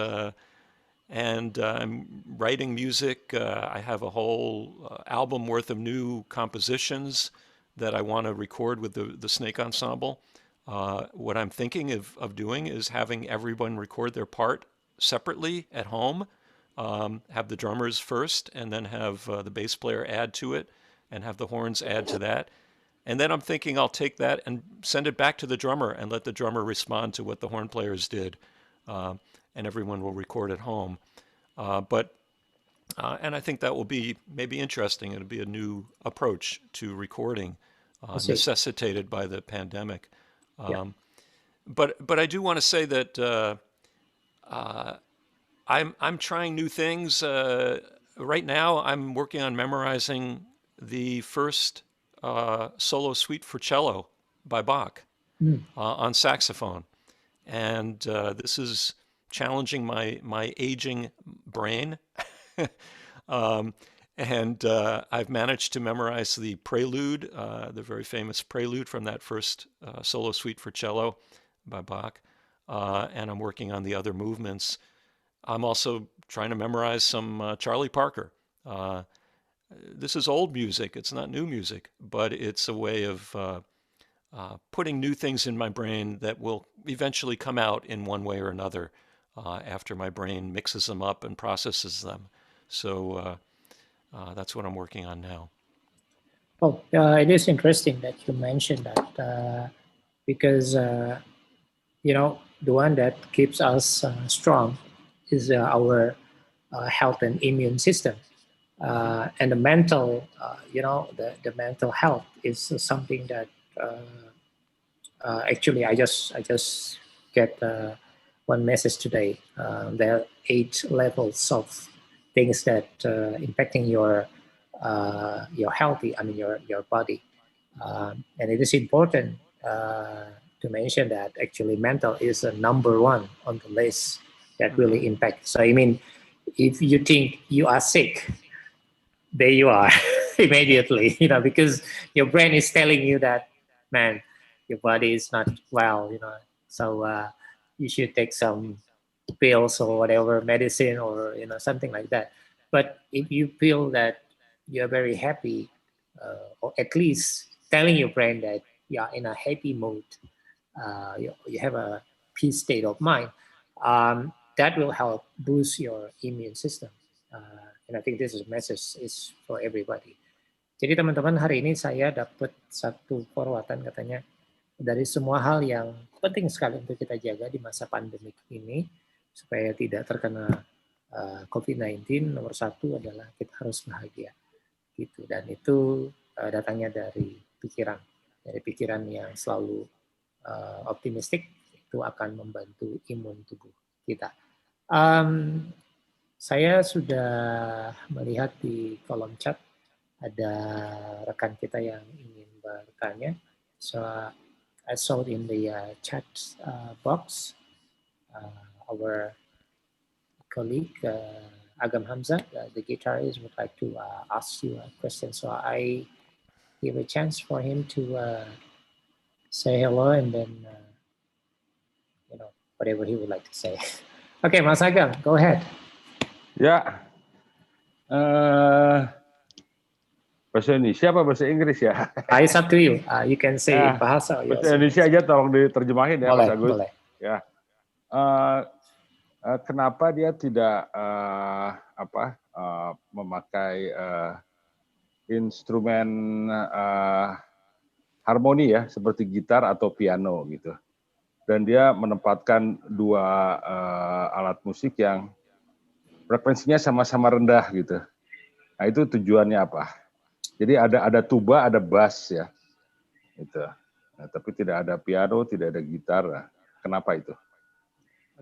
And I'm writing music. I have a whole album worth of new compositions that I want to record with the Snake Ensemble. What I'm thinking of doing is having everyone record their part separately at home, have the drummers first, and then have the bass player add to it, and have the horns add to that. And then I'm thinking I'll take that and send it back to the drummer and let the drummer respond to what the horn players did, uh, and everyone will record at home. But and I think that will be maybe interesting. It'll be a new approach to recording, I see. necessitated by the pandemic. Yeah. Um, but I do want to say that uh, I'm trying new things. Right now, I'm working on memorizing the first solo suite for cello by Bach Mm. on saxophone, and this is challenging my aging brain. um, and I've managed to memorize the prelude, the very famous prelude from that first solo suite for cello by Bach, and I'm working on the other movements. I'm also trying to memorize some Charlie Parker. Uh, this is old music, it's not new music, but it's a way of putting new things in my brain that will eventually come out in one way or another. after my brain mixes them up and processes them. So that's what I'm working on now. Oh, it is interesting that you mentioned that because the one that keeps us strong is our health and immune system, and the mental, the mental health is something that actually I just get one message today. There are 8 levels of things that impacting your healthy, I mean your body, and it is important to mention that actually mental is a number 1 on the list that really impacts. So I mean, if you think you are sick, there you are immediately, because your brain is telling you that, man, your body is not well, so you should take some pills or whatever medicine or something like that. But if you feel that you're very happy, or at least telling your brain that you are in a happy mood, you have a peace state of mind, that will help boost your immune system. And I think this is message is for everybody. Jadi teman-teman, hari ini saya dapat satu forwardan katanya, dari semua hal yang penting sekali untuk kita jaga di masa pandemi ini supaya tidak terkena COVID-19, nomor 1 adalah kita harus bahagia gitu, dan itu datangnya dari pikiran yang selalu optimistik, itu akan membantu imun tubuh kita. Saya sudah melihat di kolom chat ada rekan kita yang ingin bertanya. So I saw in the chat box our colleague Agam Hamza, the guitarist, would like to ask you a question. So I give a chance for him to say hello and then whatever he would like to say. Okay, Mas Agam, go ahead. Ya, bahasa Indonesia apa bahasa Inggris ya? It's up to you. You can say bahasa. Bahasa Indonesia aja tolong diterjemahin ya, boleh, Mas Agus. Boleh. Ya, kenapa dia tidak memakai instrumen harmoni ya, seperti gitar atau piano gitu? Dan dia menempatkan 2 alat musik yang frekuensinya sama-sama rendah gitu. Nah itu tujuannya apa? Jadi ada tuba, ada bass ya, gitu. Nah, tapi tidak ada piano, tidak ada gitar. Nah, kenapa itu?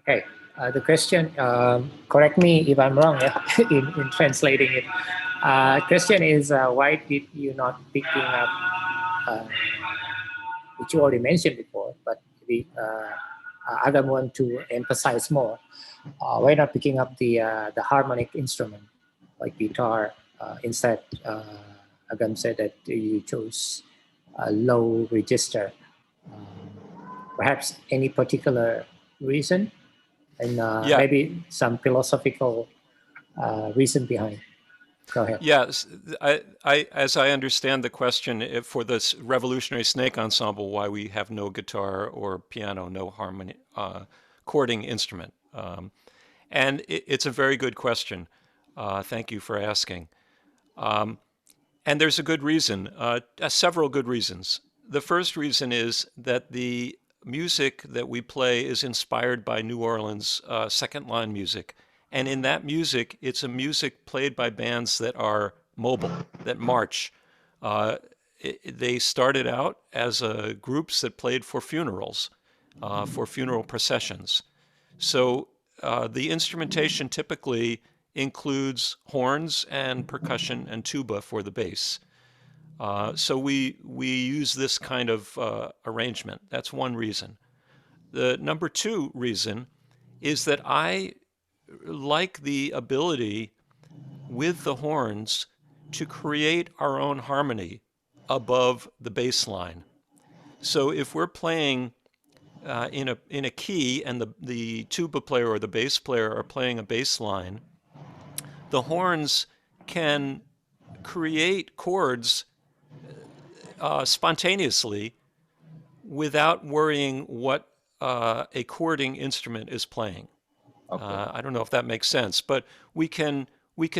Okay, the question. Correct me if I'm wrong. In translating it, question is why did you not picking up, which you already mentioned before, but the Agam want to emphasize more. Why not picking up the harmonic instrument like guitar instead? Agam said that you chose a low register. Perhaps any particular reason, and maybe some philosophical reason behind. Go ahead. Yes, as I understand the question, for this Revolutionary Snake Ensemble, why we have no guitar or piano, no harmony chording instrument. And it's a very good question. Thank you for asking. And there's a good reason, several good reasons. The first reason is that the music that we play is inspired by New Orleans second line music. And in that music, it's a music played by bands that are mobile, that march. They started out as groups that played for funerals, for funeral processions. So the instrumentation typically includes horns and percussion and tuba for the bass. So we use this kind of arrangement. That's one reason. The number 2 reason is that I like the ability with the horns to create our own harmony above the bass line. So if we're playing in a key and the tuba player or the bass player are playing a bass line, the horns can create chords spontaneously without worrying what a chording instrument is playing. Okay. I don't know if that makes sense, but we can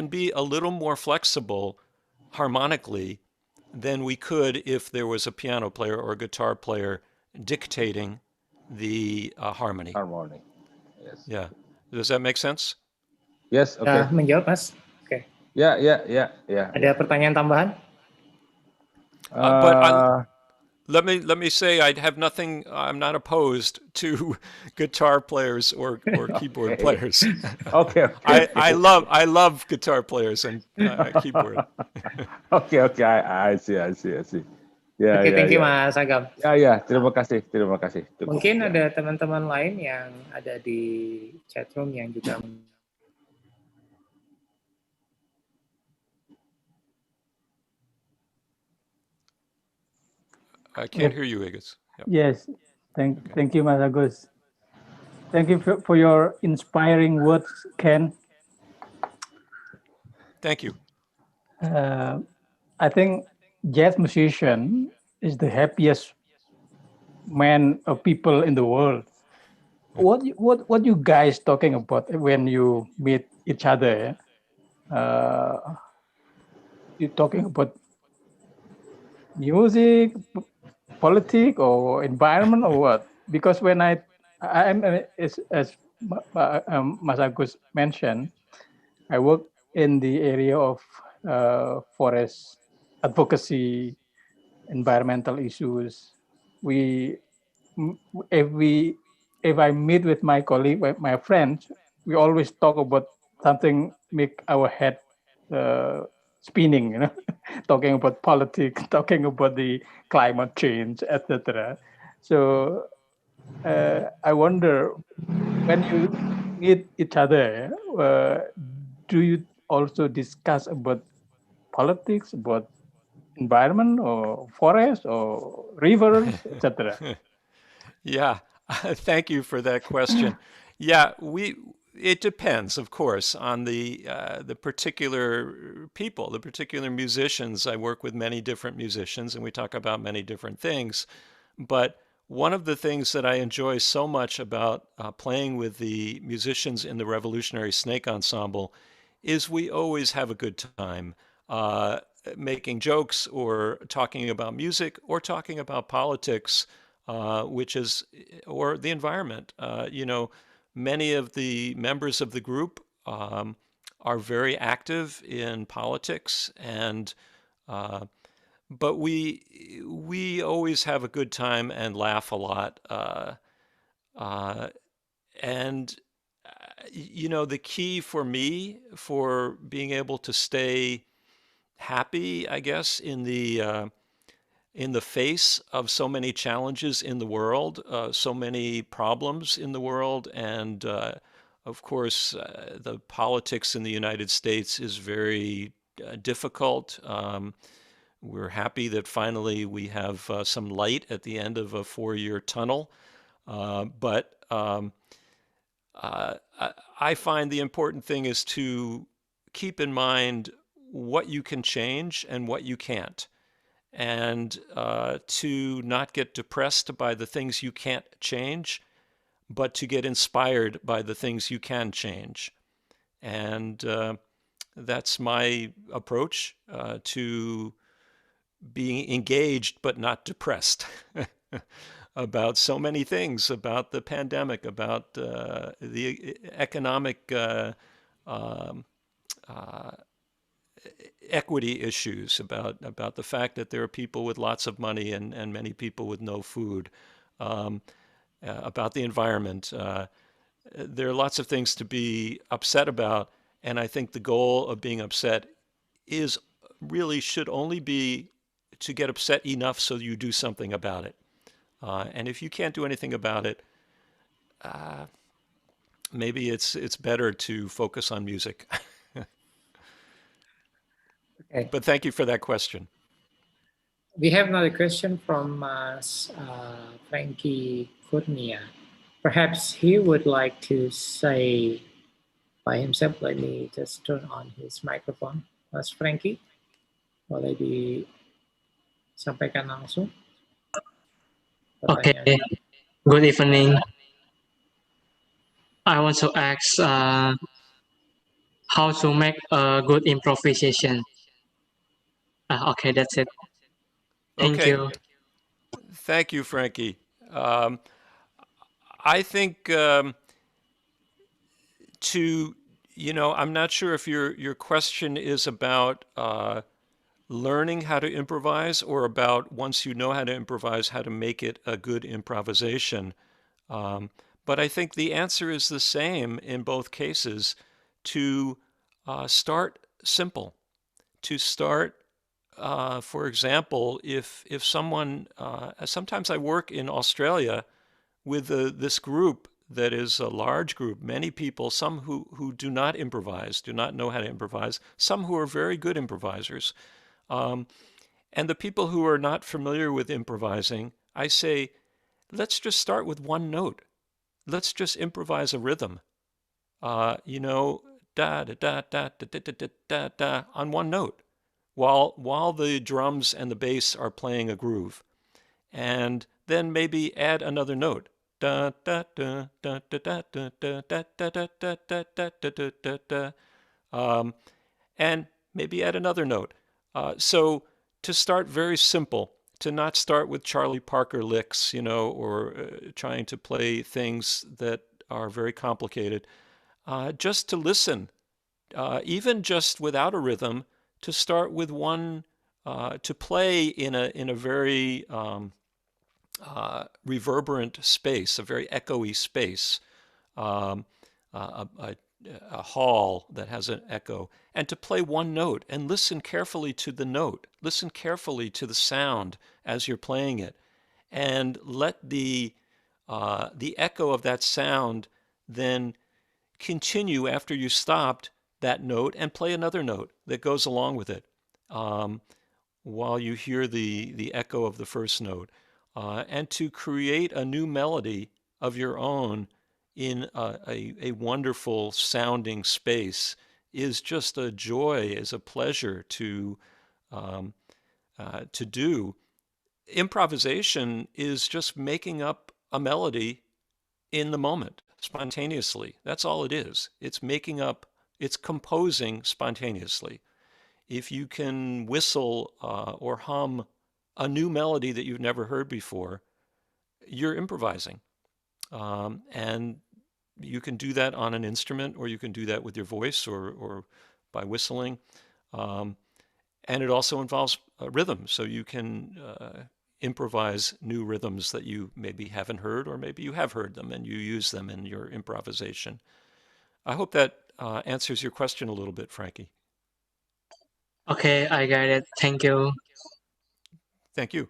be a little more flexible harmonically than we could if there was a piano player or a guitar player dictating the harmony. Harmony. Yes. Yeah. Does that make sense? Yes. Okay. Menjawab, Mas? Oke. Ya. Ada pertanyaan tambahan? But let me say I have nothing. I'm not opposed to guitar players or keyboard players. Okay. I love guitar players and keyboard. Okay. I see. Ya, Oke, thank you ya. Mas Agam. Ya. Terima kasih. Cukup. Mungkin Ya. ada teman-teman lain yang ada di chatroom yang juga I can't hear you, Agus. Yep. Yes, thank you, Mas Agus. Thank you for your inspiring words, Ken. Thank you. I think jazz musician is the happiest man of people in the world. What you guys talking about when you meet each other? You talking about music, politics, or environment, or what? Because when I'm as Mas Agus mentioned, I work in the area of forest advocacy, environmental issues. If I meet with my colleague, my friends, we always talk about something make our head spinning, talking about politics, talking about the climate change, etc. So I wonder, when you meet each other, do you also discuss about politics, about environment, or forest, or rivers, etc.? Yeah, thank you for that question. Yeah, it depends, of course, on the particular people, the particular musicians. I work with many different musicians, and we talk about many different things. But one of the things that I enjoy so much about playing with the musicians in the Revolutionary Snake Ensemble is we always have a good time making jokes or talking about music or talking about politics, or the environment. Many of the members of the group are very active in politics, and but we always have a good time and laugh a lot. And the key for me for being able to stay happy, I guess, in the face of so many challenges in the world, so many problems in the world, and of course, the politics in the United States is very difficult. We're happy that finally we have some light at the end of a 4-year tunnel, but I find the important thing is to keep in mind what you can change and what you can't, and to not get depressed by the things you can't change, but to get inspired by the things you can change. And that's my approach to being engaged but not depressed about so many things, about the pandemic, about the economic equity issues, about the fact that there are people with lots of money and many people with no food, about the environment. There are lots of things to be upset about, and I think the goal of being upset should only be to get upset enough so you do something about it. And if you can't do anything about it, maybe it's better to focus on music. Okay. But thank you for that question. We have another question from Frankie Kurnia. Perhaps he would like to say by himself. Let me just turn on his microphone. Mas Frankie, boleh disampaikan langsung? Okay. Good evening. I want to ask how to make a good improvisation. Okay, that's it. Thank Okay. you. Thank you, Frankie. I think I'm not sure if your question is about learning how to improvise or about once you know how to improvise, how to make it a good improvisation. But I think the answer is the same in both cases, to start simple, to start, for example, if someone, sometimes I work in Australia with this group that is a large group, many people, some who do not improvise, do not know how to improvise, some who are very good improvisers. And the people who are not familiar with improvising, I say, let's just start with one note. Let's just improvise a rhythm. Da da da da da da da da da on one note, while the drums and the bass are playing a groove, and then maybe add another note. Da da da da da da da da da da da da da da da da, and maybe add another note. So to start very simple, to not start with Charlie Parker licks, or trying to play things that are very complicated. Just to listen, even just without a rhythm, to start with one, to play in a very reverberant space, a very echoey space, a hall that has an echo, and to play one note and listen carefully to the note, listen carefully to the sound as you're playing it, and let the echo of that sound then continue after you stopped that note and play another note that goes along with it, while you hear the echo of the first note, and to create a new melody of your own in a wonderful sounding space is just a joy, is a pleasure to do. Improvisation is just making up a melody in the moment, spontaneously. That's all it is. It's it's composing spontaneously. If you can whistle or hum a new melody that you've never heard before, you're improvising. And you can do that on an instrument, or you can do that with your voice or by whistling. And it also involves rhythm, so you can improvise new rhythms that you maybe haven't heard, or maybe you have heard them and you use them in your improvisation. I hope that answers your question a little bit, Frankie. Okay, I got it. Thank you. Thank you.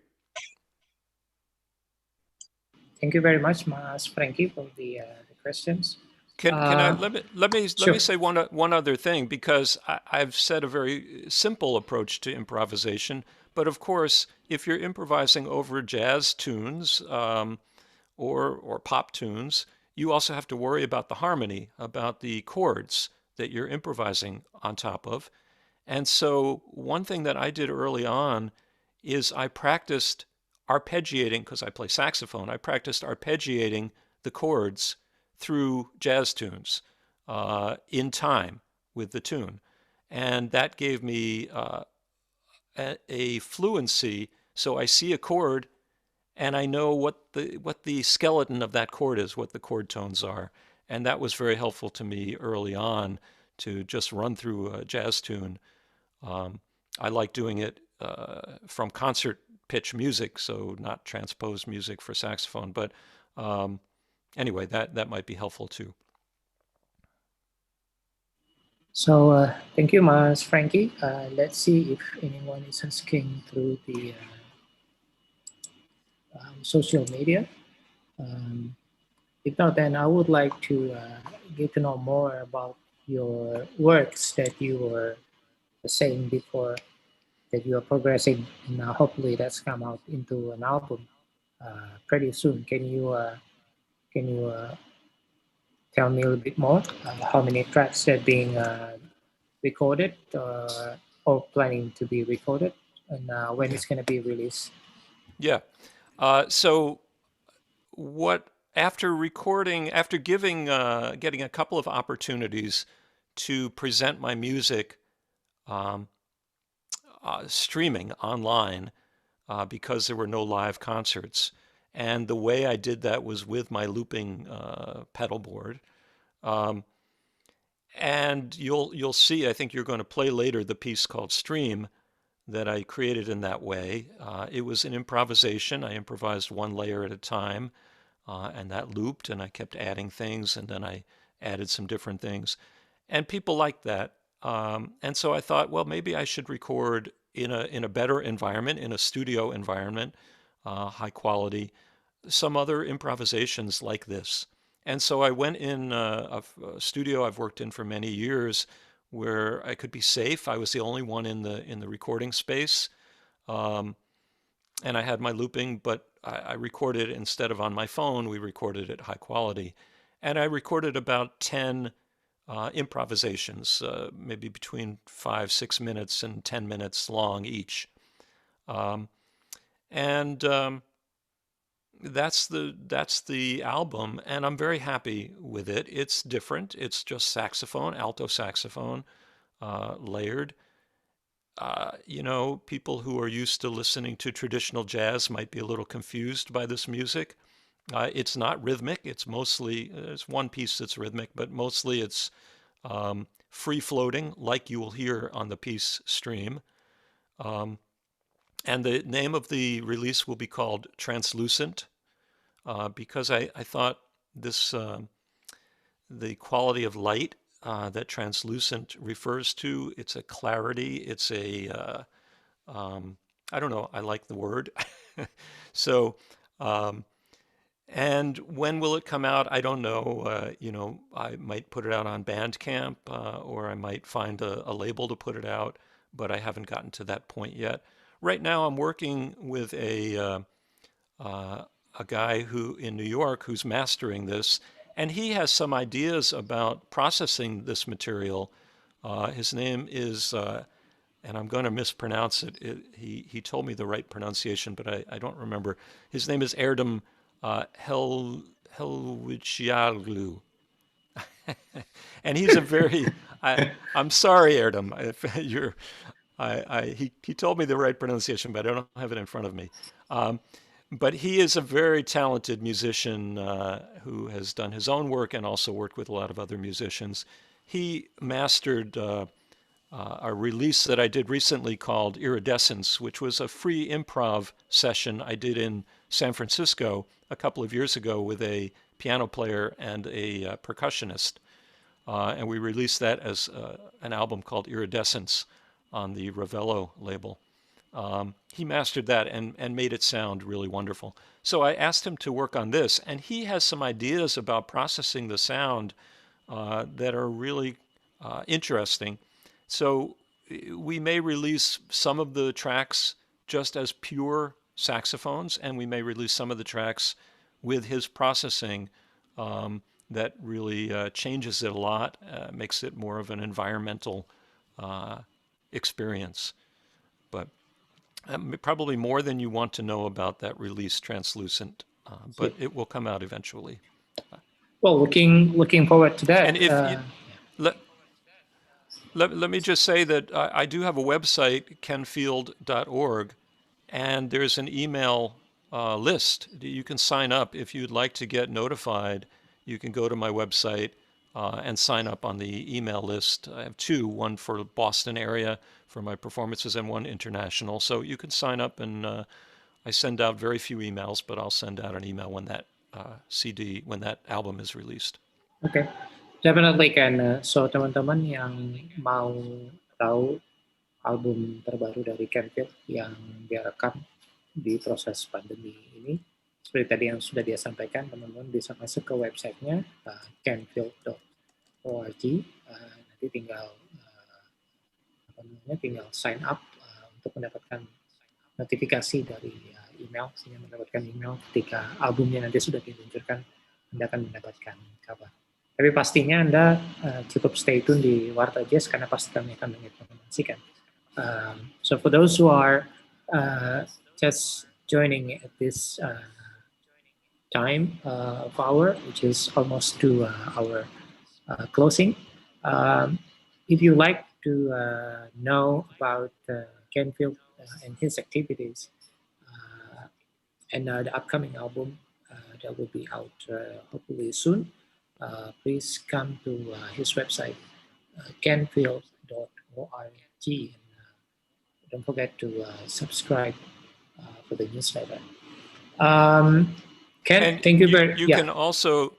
Thank you very much, Mas Frankie, for the questions. Can I let me Sure. say one other thing, because I've said a very simple approach to improvisation, but of course, if you're improvising over jazz tunes or pop tunes, you also have to worry about the harmony, about the chords that you're improvising on top of. And so one thing that I did early on is I practiced arpeggiating, because I play saxophone. I practiced arpeggiating the chords through jazz tunes in time with the tune. And that gave me a fluency. So I see a chord and I know what the skeleton of that chord is, what the chord tones are. And that was very helpful to me early on, to just run through a jazz tune. I like doing it from concert pitch music, so not transposed music for saxophone. But anyway, that might be helpful too. So thank you, Mas Frankie. Let's see if anyone is asking through the social media. If not, then I would like to get to know more about your works that you were saying before, that you are progressing, and hopefully that's come out into an album pretty soon. Can you tell me a little bit more? How many tracks are being recorded or planning to be recorded, and when it's going to be released? Yeah. So what after recording, after getting a couple of opportunities to present my music streaming online because there were no live concerts, and the way I did that was with my looping pedal board. And you'll see, I think you're going to play later, the piece called Stream that I created in that way. It was an improvisation. I improvised one layer at a time, and that looped, and I kept adding things, and then I added some different things. And people liked that. And so I thought, well, maybe I should record in a better environment, in a studio environment, high quality, some other improvisations like this. And so I went in a studio I've worked in for many years, where I could be safe. I was the only one in the recording space, and I had my looping, but I recorded instead of on my phone. We recorded at high quality, and I recorded about 10 improvisations, maybe between 5-6 minutes and 10 minutes long each, and that's the album, and I'm very happy with it. It's different. It's just saxophone, alto saxophone, layered. People who are used to listening to traditional jazz might be a little confused by this music. It's not rhythmic. It's mostly, there's one piece that's rhythmic, but mostly it's free floating, like you will hear on the piece Stream. And the name of the release will be called Translucent, because I thought this, the quality of light that translucent refers to, it's a clarity, it's a, I don't know, I like the word. So, and when will it come out? I don't know. I might put it out on Bandcamp, or I might find a label to put it out, but I haven't gotten to that point yet. Right now, I'm working with a guy who in New York who's mastering this, and he has some ideas about processing this material. His name is, and I'm going to mispronounce it. He told me the right pronunciation, but I don't remember. His name is Erdem Helwiciaglu. And he's a very, I'm sorry, Erdem, if you're, he told me the right pronunciation, but I don't have it in front of me. But he is a very talented musician who has done his own work and also worked with a lot of other musicians. He mastered a release that I did recently called Iridescence, which was a free improv session I did in San Francisco a couple of years ago with a piano player and a percussionist. And we released that as an album called Iridescence on the Ravello label. He mastered that and made it sound really wonderful. So I asked him to work on this, and he has some ideas about processing the sound that are really interesting. So we may release some of the tracks just as pure saxophones, and we may release some of the tracks with his processing that really changes it a lot, makes it more of an environmental experience. But probably more than you want to know about that release, Translucent, but it will come out eventually. Well, looking forward to that. And if let me just say that I do have a website, kenfield.org, and there's an email list. You can sign up if you'd like to get notified. You can go to my website and sign up on the email list. I have two, one for Boston area for my performances and one international. So you can sign up, and I send out very few emails, but I'll send out an email when that when that album is released. Okay, definitely kan. So teman-teman yang mau tahu album terbaru dari Kenfield yang dia rekam di proses pandemi ini, seperti tadi yang sudah dia sampaikan, teman-teman bisa masuk ke websitenya kenfield.org. Nanti tinggal sign up untuk mendapatkan notifikasi dari email, sehingga mendapatkan email ketika albumnya nanti sudah diluncurkan, Anda akan mendapatkan kabar. Tapi pastinya Anda cukup stay tune di WartaJazz karena pasti kami akan menginformasikan. So for those who are just joining at this time of hour, which is almost to our closing. If you like to know about Kenfield and his activities and the upcoming album that will be out hopefully soon, please come to his website, kenfield.org, and don't forget to subscribe for the newsletter. Ken, And thank you very much. You can also,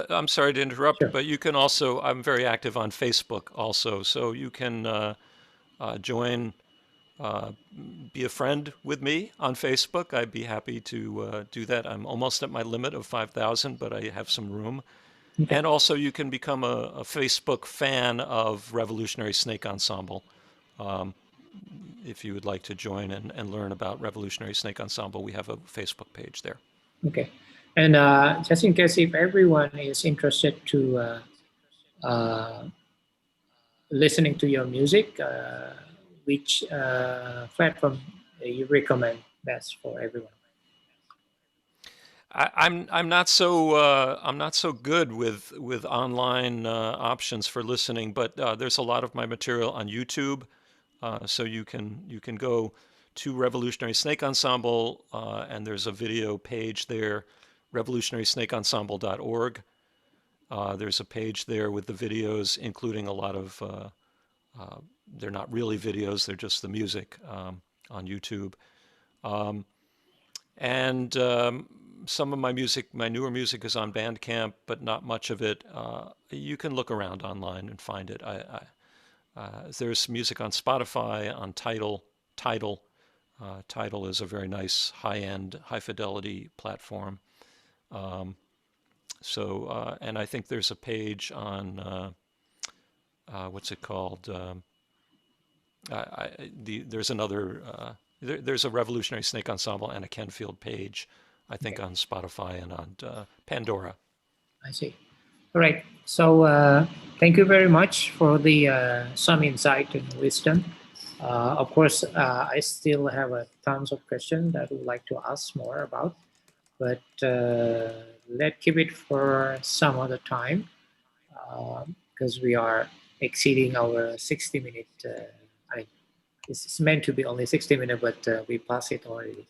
I'm sorry to interrupt, Sure. but you can also, I'm very active on Facebook also, so you can join, be a friend with me on Facebook. I'd be happy to do that. I'm almost at my limit of 5,000, but I have some room. Okay. And also you can become a Facebook fan of Revolutionary Snake Ensemble. If you would like to join and learn about Revolutionary Snake Ensemble, we have a Facebook page there. Okay. And just in case if everyone is interested to listening to your music, which platform you recommend best for everyone? I'm not so good with online options for listening, but there's a lot of my material on YouTube, so you can go to Revolutionary Snake Ensemble, and there's a video page there, revolutionarysnakeensemble.org. There's a page there with the videos, including a lot of they're not really videos; they're just the music on YouTube. And some of my music, my newer music, is on Bandcamp, but not much of it. You can look around online and find it. There's music on Spotify, on Tidal. Tidal is a very nice, high-end, high-fidelity platform. And I think there's a page on what's it called? There's another. There's a Revolutionary Snake Ensemble and a Kenfield page, I think, on Spotify and on Pandora. I see. All right. So thank you very much for the some insight and wisdom. Of course, I still have tons of questions that I would like to ask more about, but let's keep it for some other time because we are exceeding our 60-minute. It's meant to be only 60 minutes, but we passed it already.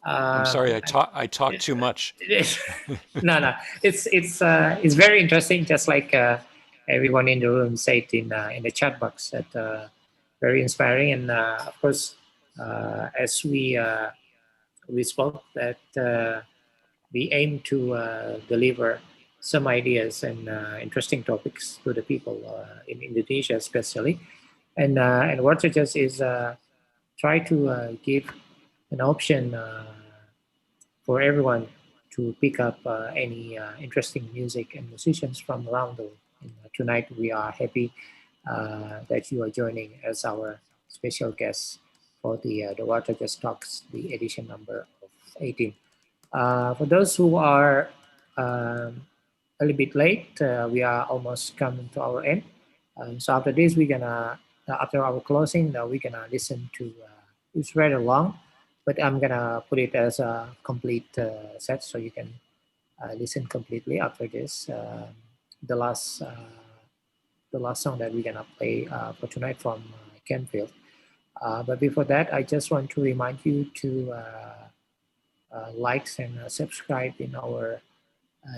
I'm sorry, I talk too much. No. It's very interesting. Just like everyone in the room said in the chat box, that very inspiring. And of course, as we spoke, that we aim to deliver some ideas and interesting topics to the people in Indonesia, especially. And WartaJazz is try to give an option for everyone to pick up any interesting music and musicians from around the world. And tonight we are happy that you are joining as our special guest for the WartaJazz Talks, the edition number of 18. For those who are a little bit late, we are almost coming to our end. So after this, we're gonna after our closing, we're gonna listen to. It's rather long, but I'm gonna put it as a complete set, so you can listen completely after this. The last song that we're gonna play for tonight from Kenfield. But before that, I just want to remind you to like and subscribe in our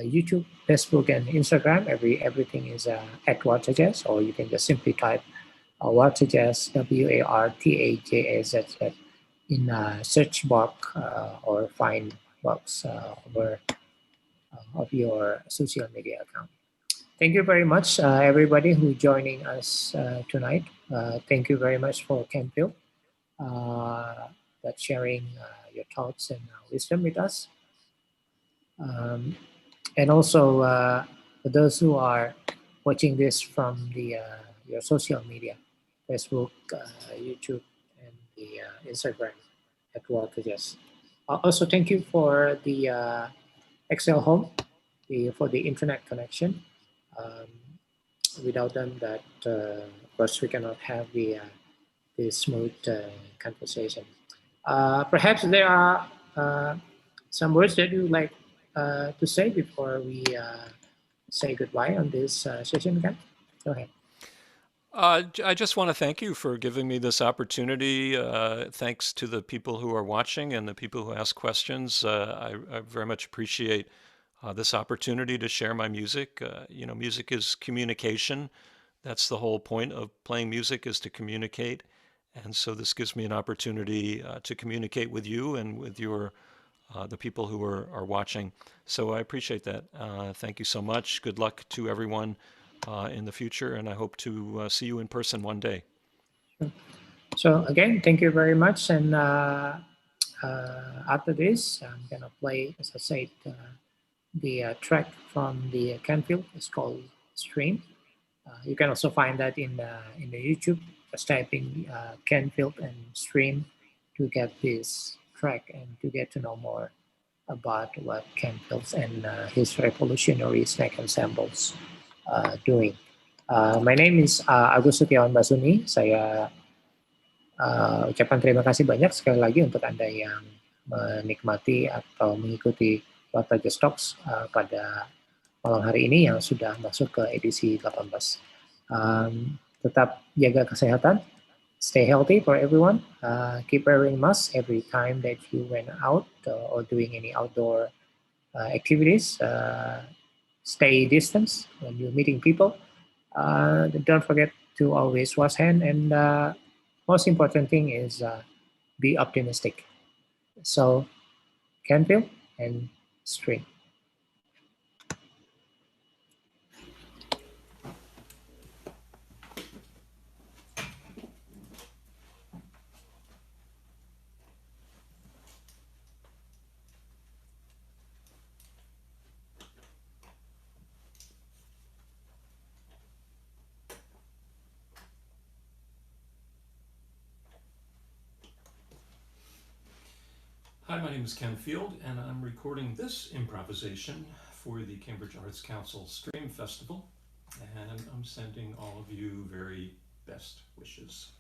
YouTube, Facebook, and Instagram. Everything is at WartaJazz, or you can just simply type WartaJazz, WartaJazz, in search box or find box of your social media account. Thank you very much, everybody who joining us tonight. Thank you very much for Kenfield that sharing your thoughts and wisdom with us. And also for those who are watching this from the your social media, Facebook, YouTube, and the Instagram at WartaJazz. Also, thank you for the Excel Home for the internet connection. Without them, that of course we cannot have the smooth conversation. Perhaps there are some words that you like to say before we say goodbye on this session, Ken? Go ahead. I just want to thank you for giving me this opportunity. Thanks to the people who are watching and the people who ask questions. I very much appreciate this opportunity to share my music. Music is communication. That's the whole point of playing music, is to communicate. And so this gives me an opportunity to communicate with you and with the people who are watching. So I appreciate that. Thank you so much. Good luck to everyone in the future, and I hope to see you in person one day. So again, thank you very much. And after this, I'm gonna play, as I said, the track from the Canfield. It's called Stream. You can also find that in the YouTube. Just type in Canfield and Stream to get this track and to get to know more about what Canfield and his revolutionary snack ensembles doing. My name is Agus Setiawan Basuni. Saya ucapkan terima kasih banyak sekali lagi untuk Anda yang menikmati atau mengikuti WartaJazz Talks pada malam hari ini yang sudah masuk ke edisi 18. Tetap jaga kesehatan, stay healthy for everyone. Keep wearing masks every time that you went out or doing any outdoor activities. Stay distance when you're meeting people. Don't forget to always wash hand, and most important thing is be optimistic. So, Canfield and Stream. Hi, my name is Ken Field, and I'm recording this improvisation for the Cambridge Arts Council Stream Festival, and I'm sending all of you very best wishes.